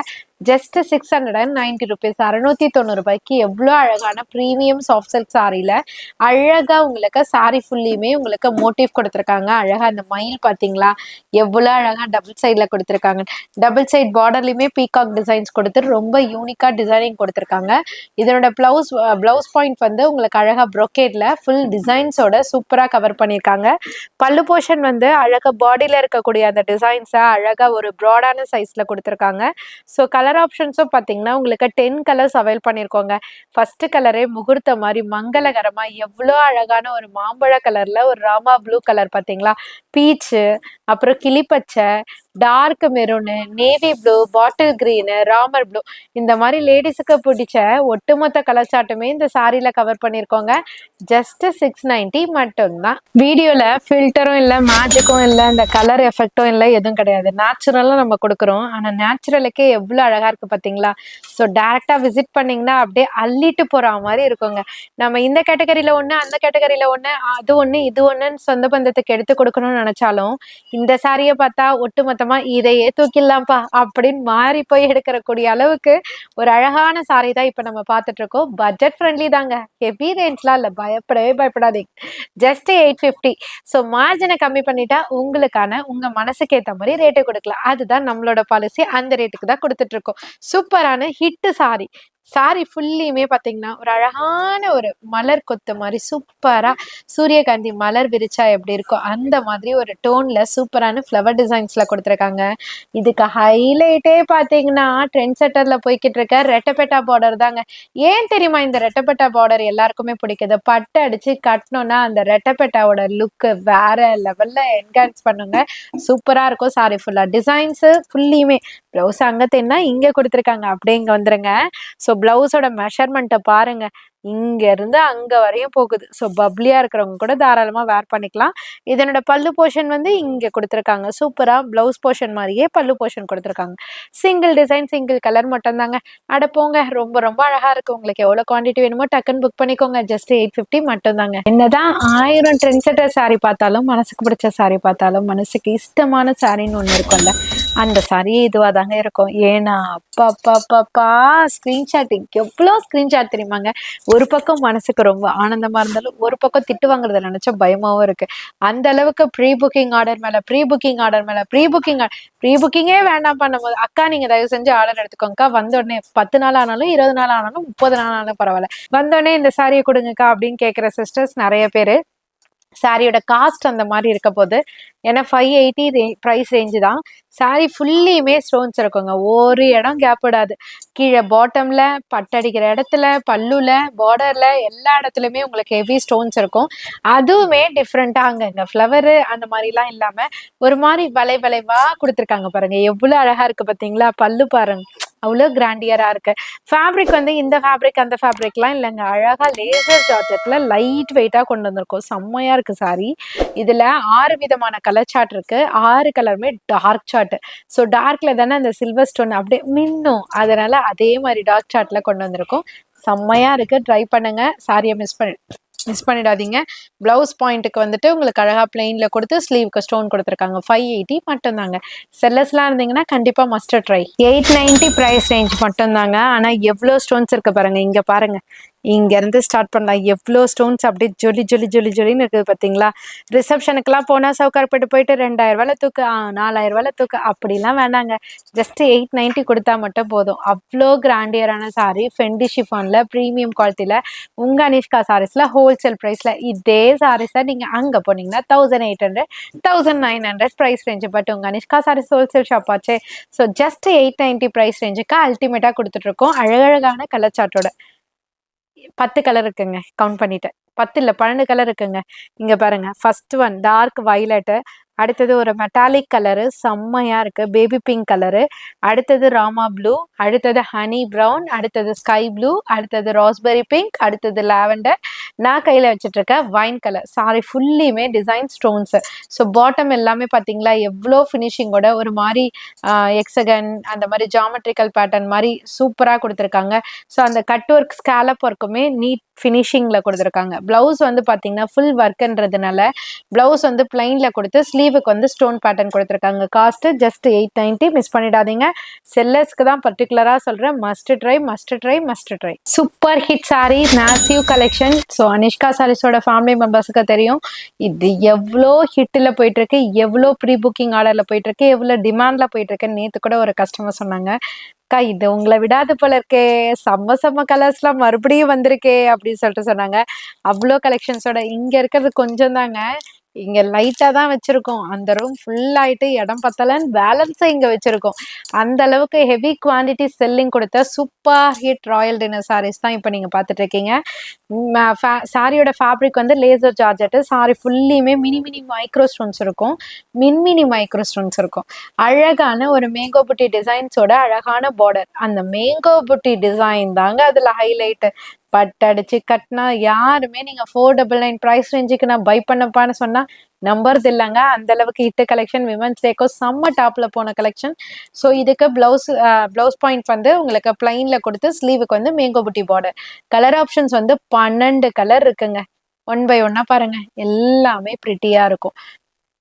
ஜஸ்ட் 690 ருபீஸ், 690 ரூபாய்க்கு எவ்வளோ அழகான ப்ரீமியம் சாஃப்ட் சில்க் சாரியில அழகா உங்களுக்கு சாரி ஃபுல்லியுமே உங்களுக்கு மோட்டிவ் கொடுத்துருக்காங்க. அழகா அந்த மயில் பார்த்தீங்களா எவ்வளோ அழகா டபுள் சைட்ல கொடுத்துருக்காங்க. டபுள் சைட் பார்டர்லயுமே பீகாக் டிசைன்ஸ் கொடுத்து ரொம்ப யூனிக்கா டிசைனிங் கொடுத்துருக்காங்க. இதனோட பிளவுஸ் பாயிண்ட் வந்து உங்களுக்கு அழகா ப்ரொக்கேட்ல ஃபுல் டிசைன்ஸோட சூப்பரா கவர் பண்ணியிருக்காங்க. பல்லு போர்ஷன் வந்து அழகா பாடியில இருக்கக்கூடிய அந்த டிசைன்ஸை அழகா ஒரு ப்ராடான சைஸ்ல கொடுத்துருக்காங்க. ஸோ கலர் ஆப்ஷன்ஸும் பார்த்தீங்கன்னா உங்களுக்கு 10 கலர்ஸ் அவைல் பண்ணியிருக்கோங்க. ஃபர்ஸ்ட் கலரே முகூர்த்த மாதிரி மங்களகரமா எவ்வளோ அழகான ஒரு மாம்பழ கலர்ல ஒரு ராமா ப்ளூ கலர் பார்த்தீங்களா, பீச்சு, அப்புறம் கிளிப்பச்சை, டார்க் மெரூனு, நேவி ப்ளூ, பாட்டில் கிரீனு, ராமர் ப்ளூ, இந்த மாதிரி லேடிஸுக்கு பிடிச்ச ஒட்டுமொத்த கலர் சார்ட்டுமே இந்த சாரியில கவர் பண்ணியிருக்கோங்க. ஜஸ்ட் 690 மட்டும்தான். வீடியோல ஃபில்டரும் இல்லை, மேஜிக்கும் இல்லை, இந்த கலர் எஃபெக்டும் இல்லை, எதுவும் கிடையாது. நேச்சுரலாக நம்ம கொடுக்குறோம். ஆனால் நேச்சுரலுக்கே எவ்வளோ அழகா இருக்கு பார்த்தீங்களா. ஸோ டேரக்டா விசிட் பண்ணீங்கன்னா அப்படியே அள்ளிட்டு போற மாதிரி இருக்குங்க. நம்ம இந்த கேட்டகரியில ஒன்று, அந்த கேட்டகரியில ஒன்று, அது ஒன்று இது ஒன்றுன்னு சொந்த பந்தத்துக்கு எடுத்து கொடுக்கணும்னு நினைச்சாலும் இந்த சாரியை பார்த்தா ஒட்டுமொத்தமா இதையே தூக்கிடலாம்ப்பா அப்படின்னு மாறி போய் எடுக்கக்கூடிய அளவுக்கு ஒரு அழகான சாரி தான் இப்ப நம்ம பார்த்துட்டு இருக்கோம். பட்ஜெட் ஃப்ரெண்ட்லி தாங்க, ஹெவி ரேஞ்ச்லாம் இல்லை, பயப்படாதீங்க. ஜஸ்ட் 850. ஸோ மார்ஜினை கம்மி பண்ணிட்டா உங்களுக்கான உங்க மனசுக்கு ஏற்ற மாதிரி ரேட்டு கொடுக்கலாம். அதுதான் நம்மளோட பாலிசி. அந்த ரேட்டுக்கு தான் கொடுத்துட்டு இருக்கோம். சூப்பரான ஹிட் சாரி ஃபுல்லியுமே பார்த்தீங்கன்னா ஒரு அழகான ஒரு மலர் கொத்து மாதிரி சூப்பரா சூரியகாந்தி மலர் விரிச்சா எப்படி இருக்கோ அந்த மாதிரி ஒரு டோன்ல சூப்பரான ஃப்ளவர் டிசைன்ஸ்ல கொடுத்துருக்காங்க. இதுக்கு ஹைலைட்டே பார்த்தீங்கன்னா ட்ரெண்ட் செட்டர்ல போய்கிட்டு இருக்க ரெட்டப்பெட்டா பார்டர் தாங்க. ஏன் தெரியுமா இந்த ரெட்டப்பெட்டா பார்டர் எல்லாருக்குமே பிடிக்குது? பட்டு அடிச்சு கட்டணும்னா அந்த ரெட்டப்பெட்டாவோட லுக்கு வேற லெவல்ல என்ஹான்ஸ் பண்ணுங்க. சூப்பரா இருக்கும். சாரி ஃபுல்லா டிசைன்ஸ் ஃபுல்லியுமே பிளவுஸ் அங்கத்தேன்னா இங்க கொடுத்துருக்காங்க, அப்படியே இங்க வந்துருங்க. ஸோ பிளவுஸோட மெஷர்மெண்ட்டை பாருங்க, இங்க இருந்து அங்க வரையும் போகுது. ஸோ பப்ளியா இருக்கிறவங்க கூட தாராளமா வேர் பண்ணிக்கலாம். இதனோட பல்லு போர்ஷன் வந்து இங்க கொடுத்துருக்காங்க. சூப்பரா பிளவுஸ் போர்ஷன் மாதிரியே பல்லு போர்ஷன் கொடுத்துருக்காங்க. சிங்கிள் டிசைன் சிங்கிள் கலர் மட்டும் தாங்க. அடப்போங்க, ரொம்ப ரொம்ப அழகா இருக்கு. உங்களுக்கு எவ்வளவு குவான்டிட்டி வேணுமோ டக்குன்னு புக் பண்ணிக்கோங்க. ஜஸ்ட் 850 மட்டும் தாங்க. என்னதான் 1000 ட்ரெண்ட் செட்டர் சாரி பார்த்தாலும், மனசுக்கு பிடிச்ச சாரி பார்த்தாலும், மனசுக்கு இஷ்டமான சாரின்னு ஒண்ணு இருக்கும்ல, அந்த சாரி இதுவா தாங்க இருக்கும். ஏன்னா அப்பா அப்பா அப்பா ஸ்கிரீன்ஷாட்டிங் எவ்வளோ ஸ்கிரீன்ஷாட் தெரியுமாங்க. ஒரு பக்கம் மனசுக்கு ரொம்ப ஆனந்தமா இருந்தாலும் ஒரு பக்கம் திட்டு வாங்குறத நினைச்சா பயமாவும் இருக்கு. அந்த அளவுக்கு ப்ரீ புக்கிங் ஆர்டர் மேல ப்ரீ புக்கிங்கே வேண்டாம் பண்ணும்போது அக்கா நீங்க தயவு செஞ்சு ஆர்டர் எடுத்துக்கோங்கக்கா. வந்தோடனே 10 நாள் ஆனாலும் 20 நாள் ஆனாலும் 30 நாள் ஆனாலும் பரவாயில்ல, வந்தோடனே இந்த சாரியை கொடுங்கக்கா அப்படின்னு கேட்குற சிஸ்டர்ஸ் நிறைய பேரு. சாரியோட காஸ்ட் அந்த மாதிரி இருக்க போது. ஏன்னா 580 ப்ரைஸ் ரேஞ்சு தான். சாரி ஃபுல்லியுமே ஸ்டோன்ஸ் இருக்குங்க, ஒரு இடம் கேப் விடாது. கீழே பாட்டம்ல, பட்டடிக்கிற இடத்துல, பல்லுல, பார்டர்ல எல்லா இடத்துலையுமே உங்களுக்கு ஹெவி ஸ்டோன்ஸ் இருக்கும். அதுவுமே டிஃப்ரெண்டா அங்கங்க ஃப்ளவரு அந்த மாதிரிலாம் இல்லாம ஒரு மாதிரி வளைவா கொடுத்துருக்காங்க பாருங்க. எவ்வளவு அழகா இருக்கு பார்த்தீங்களா. பல்லு பாருங்க அவ்வளோ கிராண்டியரா இருக்கு. ஃபேப்ரிக் வந்து இந்த ஃபேப்ரிக் அந்த ஃபேப்ரிக்லாம் இல்லைங்க, அழகா லேசர் ஜார்ஜெட்ல லைட் வெயிட்டா கொண்டு வந்திருக்கோம். செம்மையா இருக்கு சாரி. இதுல 6 விதமான கலர் சார்ட் இருக்கு. 6 கலருமே டார்க் சார்ட். ஸோ டார்க்ல தானே அந்த சில்வர் ஸ்டோன் அப்படியே மின்னும், அதனால அதே மாதிரி டார்க் சார்ட்ல கொண்டு வந்திருக்கோம். செம்மையா இருக்கு. ட்ரை பண்ணுங்க. சாரியை மிஸ் பண்ணிடாதீங்க. பிளவுஸ் பாயிண்ட்டுக்கு வந்துட்டு உங்களுக்கு அழகா பிளெயின்ல கொடுத்து ஸ்லீவுக்கு ஸ்டோன் கொடுத்துருக்காங்க. 580 மட்டும் தாங்க. செல்லர்ஸ்லாம் இருந்தீங்கன்னா கண்டிப்பா மஸ்ட் ட்ரை. 890 பிரைஸ் ரேஞ்ச் மட்டும் தாங்க. ஆனா எவ்வளோ ஸ்டோன்ஸ் இருக்கு பாருங்க. இங்க பாருங்க இங்க இருந்து ஸ்டார்ட் பண்ணலாம். எவ்வளோ ஸ்டோன்ஸ் அப்படியே ஜொலி ஜொலி ஜொலி ஜொலின்னு இருக்குது பார்த்தீங்களா? ரிசப்ஷனுக்குலாம் போனா சவுகார்பேட்டு போயிட்டு 2000 தூக்கு, 4000 தூக்கு அப்படிலாம் வேண்டாங்க. ஜஸ்ட் 890 குடுத்தா மட்டும் போதும். அவ்ளோ கிராண்டியரான சாரி ஃபெண்டி ஷிஃபான்ல பிரீமியம் குவாலிட்டில உங்க அனிஷ்கா சாரீஸ்ல ஹோல்சேல் பிரைஸ்ல இதே சாரீஸ நீங்க அங்க போனீங்கன்னா 1800 1900 பிரைஸ் ரேஞ்ச். பட் உங்க அனிஷ்கா சாரீஸ் ஹோல்சேல் ஷாப் ஆச்சே. ஸோ ஜஸ்ட் 890 பிரைஸ் ரேஞ்சுக்கு அல்டிமேட்டா கொடுத்துட்டு இருக்கோம். அழகழகான கலர் சார்ட்டோட 10 கலர் இருக்குங்க. கவுண்ட் பண்ணிட்டேன். 10 இல்ல 12 கலர் இருக்குங்க. இங்க பாருங்க. ஃபர்ஸ்ட் ஒன் டார்க் வயலட், அடுத்தது ஒரு மெட்டாலிக் கலரு செம்மையா இருக்கு. பேபி பிங்க் கலரு, அடுத்தது ராமா ப்ளூ, அடுத்தது ஹனி ப்ரௌன், அடுத்தது ஸ்கை ப்ளூ, அடுத்தது ராஸ்பெரி பிங்க், அடுத்தது லாவெண்டர். நான் கையில வச்சுட்டு இருக்க வைன் கலர். சாரி ஃபுல்லியுமே டிசைன் ஸ்டோன்ஸ். ஸோ பாட்டம் எல்லாமே பாத்தீங்களா எவ்வளோ ஃபினிஷிங்கோட ஒரு மாதிரி எக்ஸகன் அந்த மாதிரி ஜாமெட்ரிக்கல் பேட்டர்ன் மாதிரி சூப்பரா கொடுத்துருக்காங்க. ஸோ அந்த கட் ஒர்க் ஸ்கேலப் ஒர்க்குமே நீட் ஃபினிஷிங்ல கொடுத்துருக்காங்க. பிளவுஸ் வந்து பாத்தீங்கன்னா ஃபுல் ஒர்க்ன்றதுனால பிளவுஸ் வந்து பிளைன்ல கொடுத்து ஸ்லீவுக்கு வந்து ஸ்டோன் பேட்டர்ன் கொடுத்துருக்காங்க. Cost just 890. மிஸ் பண்ணிடாதீங்க. செல்லர்ஸ்க்கு தான் பர்டிகுலரா சொல்றேன். Must try must try must try. Super hit sari, massive collection. So Anishka சாரீஸோட ஃபேமிலி மெம்பர்ஸுக்கு தெரியும் இது எவ்வளோ ஹிட்ல போயிட்டு இருக்கு, எவ்வளோ ப்ரீ புக்கிங் ஆர்டர்ல போயிட்டு இருக்கு, எவ்வளோ டிமாண்ட்ல போயிட்டு இருக்கு. நேத்து கூட ஒரு கஸ்டமர் சொன்னாங்க, அக்கா இது உங்களை விடாது போல இருக்கே, செம்ம செம்ம கலர்ஸ்லாம் மறுபடியும் வந்திருக்கே அப்படின்னு சொல்லிட்டு சொன்னாங்க. அவ்வளோ கலெக்ஷன்ஸோட இங்க இருக்கிறது கொஞ்சம் தாங்க. இங்க லைட்டா தான் வச்சிருக்கோம். அந்த ரூம் ஃபுல் ஆயிட்டு இடம் பத்தலன்னு பேலன்ஸை இங்க வச்சிருக்கோம். அந்த அளவுக்கு ஹெவி குவான்டிட்டி செல்லிங் கொடுத்த super hit royal dinner sarees தான் இப்போ நீங்க பார்த்துட்டு இருக்கீங்க. சாரியோட ஃபேப்ரிக் வந்து லேசர் ஜார்ஜெட். சாரி ஃபுல்லியுமே மினி மினி மைக்ரோ ஸ்டோன்ஸ் இருக்கும். மினி மைக்ரோ ஸ்டோன்ஸ் இருக்கும். அழகான ஒரு மேங்கோ புட்டி டிசைன்ஸோட அழகான பார்டர். அந்த மேங்கோ புட்டி டிசைன் தாங்க அதுல ஹைலைட். பட் அடிச்சு கட்டினா யாருமே நீங்க 499 பிரைஸ் ரேஞ்சுக்கு நான் பை பண்ணப்பான்னு சொன்னா நம்புறது இல்லைங்க. அந்த அளவுக்கு ஹிட் கலெக்ஷன். விமன்ஸ் டேக்கோ செம்ம டாப்ல போன கலெக்ஷன். ஸோ இதுக்கு பிளவுஸ் பாயிண்ட் வந்து உங்களுக்கு பிளைன்ல கொடுத்து ஸ்லீவுக்கு வந்து மேங்கோ புட்டி பார்டர். கலர் ஆப்ஷன்ஸ் வந்து 12 கலர் இருக்குங்க. ஒன் பை ஒன்னா பாருங்க. எல்லாமே பிரிட்டியா இருக்கும்.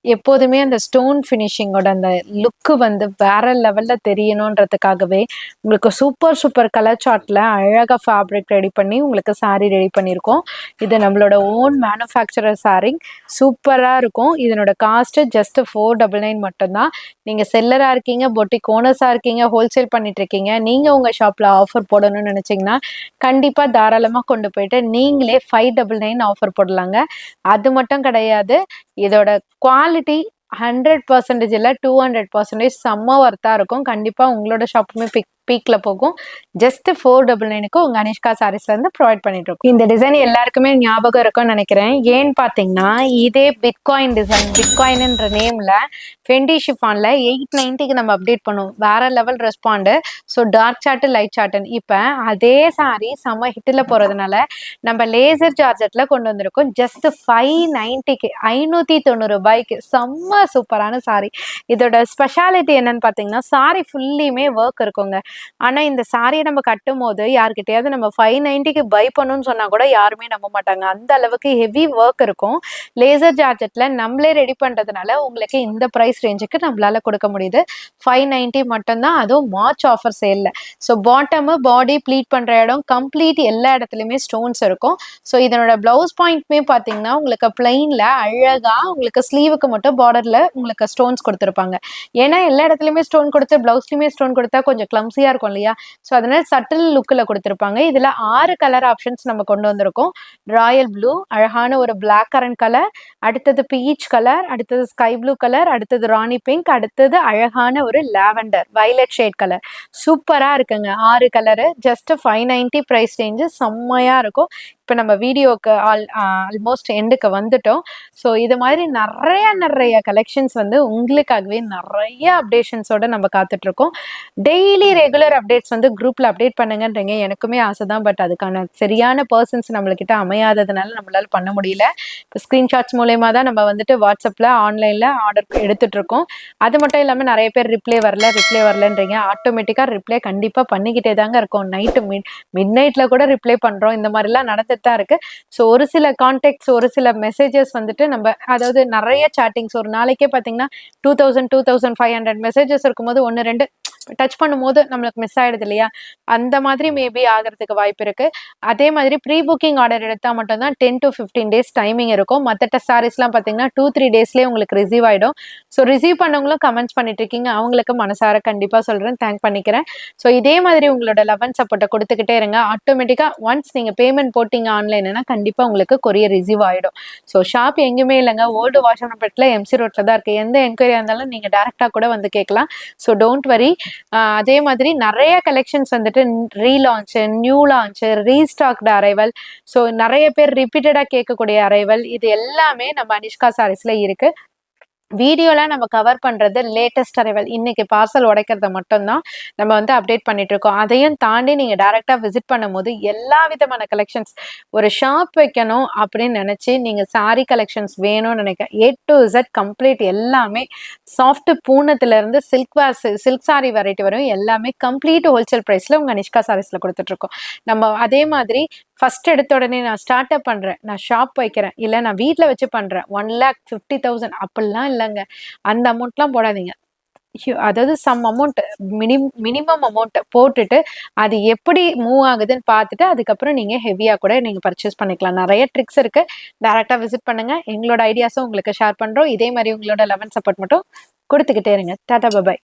எப்போதுமே அந்த ஸ்டோன் ஃபினிஷிங்கோட அந்த லுக்கு வந்து வேற லெவல்ல தெரியணுன்றதுக்காகவே உங்களுக்கு சூப்பர் சூப்பர் கலர் சார்ட்ல அழகா ஃபேப்ரிக் ரெடி பண்ணி உங்களுக்கு சாரி ரெடி பண்ணியிருக்கோம். இது நம்மளோட ஓன் மேனுஃபேக்சரர் சாரி. சூப்பரா இருக்கும். இதனோட காஸ்ட் ஜஸ்ட் 499 மட்டும்தான். நீங்க செல்லரா இருக்கீங்க, பொட்டிக் ஓனர்ஸா இருக்கீங்க, ஹோல்சேல் பண்ணிட்டு இருக்கீங்க, நீங்க உங்க ஷாப்ல ஆஃபர் போடணும்னு நினைச்சீங்கன்னா கண்டிப்பா தாராளமா கொண்டு போயிட்டு நீங்களே 599 ஆஃபர் போடலாங்க. அது மட்டும் கிடையாது, இதோட குவாலிட்டி 100% இல்ல 200% செம்ம ஒர்த்தா இருக்கும். கண்டிப்பா உங்களோட ஷாப்புமே பீக்ல போகும். ஜஸ்ட் 499க்கு உங்க அனிஷ்கா சாரீஸ்ல இருந்து ப்ரொவைட் பண்ணிட்டு இருக்கோம். இந்த டிசைன் எல்லாருக்குமே ஞாபகம் இருக்கும்னு நினைக்கிறேன். ஏன்னு பாத்தீங்கன்னா இதே பிட்காயின் டிசைன், பிட்காயின்ன்ற நேம்ல ஃபெண்டி ஷிஃபான்ல 890க்கு நம்ம அப்டேட் பண்ணுவோம். வேற level respond. So dark shade light சார்ட்டன் இப்ப அதே சாரி செம்ம ஹிட்ல போறதுனால நம்ம லேசர் ஜார்ஜெட்ல கொண்டு வந்திருக்கோம். ஜஸ்ட் 590க்கு 590 ரூபாய்க்கு செம்ம சூப்பரான சாரி. இதோட ஸ்பெஷாலிட்டி என்னன்னு பாத்தீங்கன்னா சாரி ஃபுல்லியுமே ஒர்க் இருக்குங்க. ஆனா இந்த சாரியை நம்ம கட்டும் போது யாருக்கிட்டையாவது நம்ம 590க்கு பை பண்ணணும்னு சொன்னா கூட யாருமே நம்ப மாட்டாங்க. அந்த அளவுக்கு ஹெவி ஒர்க் இருக்கும். லேசர் ஜார்ஜெட்ல நம்மளே ரெடி பண்றதுனால உங்களுக்கு இந்த பிரைஸ் ரேஞ்சுக்கு நம்மளால கொடுக்க முடியுது. 590 மட்டும்தான். அதுவும் மார்ச் ஆஃபர் சேல்ல. ஸோ பாட்டம் பாடி ப்ளீட் பண்ற இடம் கம்ப்ளீட் எல்லா இடத்துலயுமே ஸ்டோன்ஸ் இருக்கும். ஸோ இதனோட பிளவுஸ் பாயிண்ட்மே பாத்தீங்கன்னா உங்களுக்கு பிளைன்ல அழகா உங்களுக்கு ஸ்லீவுக்கு மட்டும் பார்டர்ல உங்களுக்கு ஸ்டோன்ஸ் கொடுத்துருப்பாங்க. ஏன்னா எல்லா இடத்துலயுமே ஸ்டோன் கொடுத்து பிளவுஸ்லயுமே ஸ்டோன் கொடுத்தா கொஞ்சம் கிளம்சியா இருக்கும் இல்லையா? ஸோ அதனால சட்டில் லுக்ல கொடுத்துருப்பாங்க. இதுல 6 கலர் ஆப்ஷன்ஸ் நம்ம கொண்டு வந்திருக்கோம். ராயல் ப்ளூ, அழகான ஒரு பிளாக் கரண்ட் கலர், அடுத்தது பீச் கலர், அடுத்தது ஸ்கை ப்ளூ கலர், அடுத்தது ராணி பிங்க், அடுத்தது அழகான ஒரு லாவெண்டர் வயலட் ஷேட் கலர். சூப்பரா இருக்குங்க. 6 கலரு ஜஸ்ட் 590 பிரைஸ் ரேஞ்சு செம்மையா இருக்கும். இப்போ நம்ம வீடியோக்கு ஆல்மோஸ்ட் எண்டுக்கு வந்துட்டோம். ஸோ இது மாதிரி நிறைய கலெக்ஷன்ஸ் வந்து உங்களுக்காகவே நிறைய அப்டேஷன்ஸோட நம்ம காத்துட்டு இருக்கோம். டெய்லி ரெகுலர் அப்டேட்ஸ் வந்து குரூப்ல அப்டேட் பண்ணுங்கன்றீங்க. எனக்குமே ஆசை தான். பட் அதுக்கான சரியான பர்சன்ஸ் நம்மளுக்கிட்ட அமையாததுனால நம்மளால பண்ண முடியல. இப்போ ஸ்கிரீன்ஷாட்ஸ் மூலயமா தான் நம்ம வந்துட்டு வாட்ஸ்அப்ல ஆன்லைன்ல ஆர்டர் எடுத்துட்டு இருக்கோம். அது மட்டும் இல்லாமல் நிறைய பேர் ரிப்ளை வரலன்றீங்க. ஆட்டோமேட்டிக்கா ரிப்ளை கண்டிப்பா பண்ணிக்கிட்டே தாங்க இருக்கோம். நைட்டு மிட் நைட்ல கூட ரிப்ளை பண்றோம். இந்த மாதிரிலாம் நடந்துட்டு தான் இருக்கு. ஸோ ஒரு சில கான்டாக்ட்ஸ், ஒரு சில மெசேஜஸ் வந்துட்டு நம்ம அதாவது நிறைய சாட்டிங்ஸ் ஒரு நாளைக்கே பார்த்தீங்கன்னா 2000 2500 மெசேஜஸ் இருக்கும்போது 1 2 டச் பண்ணும்போது நம்மளுக்கு மிஸ் ஆயிடுது இல்லையா, அந்த மாதிரி மேபி ஆகிறதுக்கு வாய்ப்பு இருக்கு. அதே மாதிரி ப்ரீ புக்கிங் ஆர்டர் எடுத்தா மட்டும் தான் 10 to 15 டேஸ் டைமிங் இருக்கும். மத்த சாரீஸ்லாம் பார்த்தீங்கன்னா 2, 3 டேஸ்லயே உங்களுக்கு ரிசீவ் ஆயிடும். ஸோ ரிசீவ் பண்ணவங்களும் கமெண்ட்ஸ் பண்ணிட்டு இருக்கீங்க. அவங்களுக்கு மனசார கண்டிப்பா சொல்றேன். தேங்க் பண்ணிக்கிறேன். ஸோ இதே மாதிரி உங்களோட லவ் அண்ட் சப்போர்ட்ட குடுத்துக்கிட்டே இருங்க. ஆட்டோமேட்டிக்கா ஒன்ஸ் நீங்க பேமெண்ட் போட்டீங்க ஆன்லைன்னா கண்டிப்பா உங்களுக்கு கொரியர் ரிசீவ் ஆயிடும். ஸோ ஷாப் எங்கேயுமே இல்லங்க. ஓல்டு வாஷனப்பேட்ல எம்சி ரோட்ல தான் இருக்கு. எந்த என்கொயரியா இருந்தாலும் நீங்க டைரக்ட்டா கூட வந்து கேட்கலாம். So don't worry. அதே மாதிரி நிறைய கலெக்ஷன்ஸ் வந்துட்டு relaunch, new launch, restocked arrival, so நிறைய பேர் ரிப்பீட்டடா கேட்கக்கூடிய அரைவல், இது எல்லாமே நம்ம அனிஷ்கா சாரீஸ்ல இருக்கு. வீடியோல நம்ம கவர் பண்றது லேட்டஸ்ட் அரைவல், இன்னைக்கு பார்சல் உடைக்கிறத மட்டும்தான் நம்ம வந்து அப்டேட் பண்ணிட்டு இருக்கோம். அதையும் தாண்டி நீங்க டைரக்டா விசிட் பண்ணும்போது எல்லா விதமான கலெக்ஷன்ஸ், ஒரு ஷாப் வைக்கணும் அப்படின்னு நினைச்சு நீங்க சாரி கலெக்ஷன்ஸ் வேணும்னு நினைக்க ஏ டு இசட் கம்ப்ளீட் எல்லாமே, சாஃப்ட் பூனத்துல இருந்து சில்க் சாரி வெரைட்டி வரும் எல்லாமே கம்ப்ளீட் ஹோல்சேல் பிரைஸ்ல உங்க அனிஷ்கா சாரீஸ்ல கொடுத்துட்டு இருக்கோம். நம்ம அதே மாதிரி ஃபர்ஸ்ட் எடுத்த உடனே நான் ஸ்டார்ட் அப் பண்றேன், நான் ஷாப் வைக்கிறேன், இல்ல நான் வீட்ல வச்சு பண்றேன் 1,50,000 அப்படிலாம் இல்லைங்க. அந்த அமௌண்ட்லாம் போடாதீங்க. அதாவது சம் அமௌண்ட், மினிமம் அமௌண்ட் போட்டுட்டு அது எப்படி மூவ் ஆகுதுன்னு பார்த்துட்டு அதுக்கப்புறம் நீங்க ஹெவியா கூட நீங்க பர்ச்சேஸ் பண்ணிக்கலாம். நிறைய ட்ரிக்ஸ் இருக்கு. டைரக்டா விசிட் பண்ணுங்க. எங்களோட ஐடியாஸும் உங்களுக்கு ஷேர் பண்றோம். இதே மாதிரி உங்களோட லெவன் சப்போர்ட் மட்டும் கொடுத்துக்கிட்டே இருங்க. டாடா பபாய்.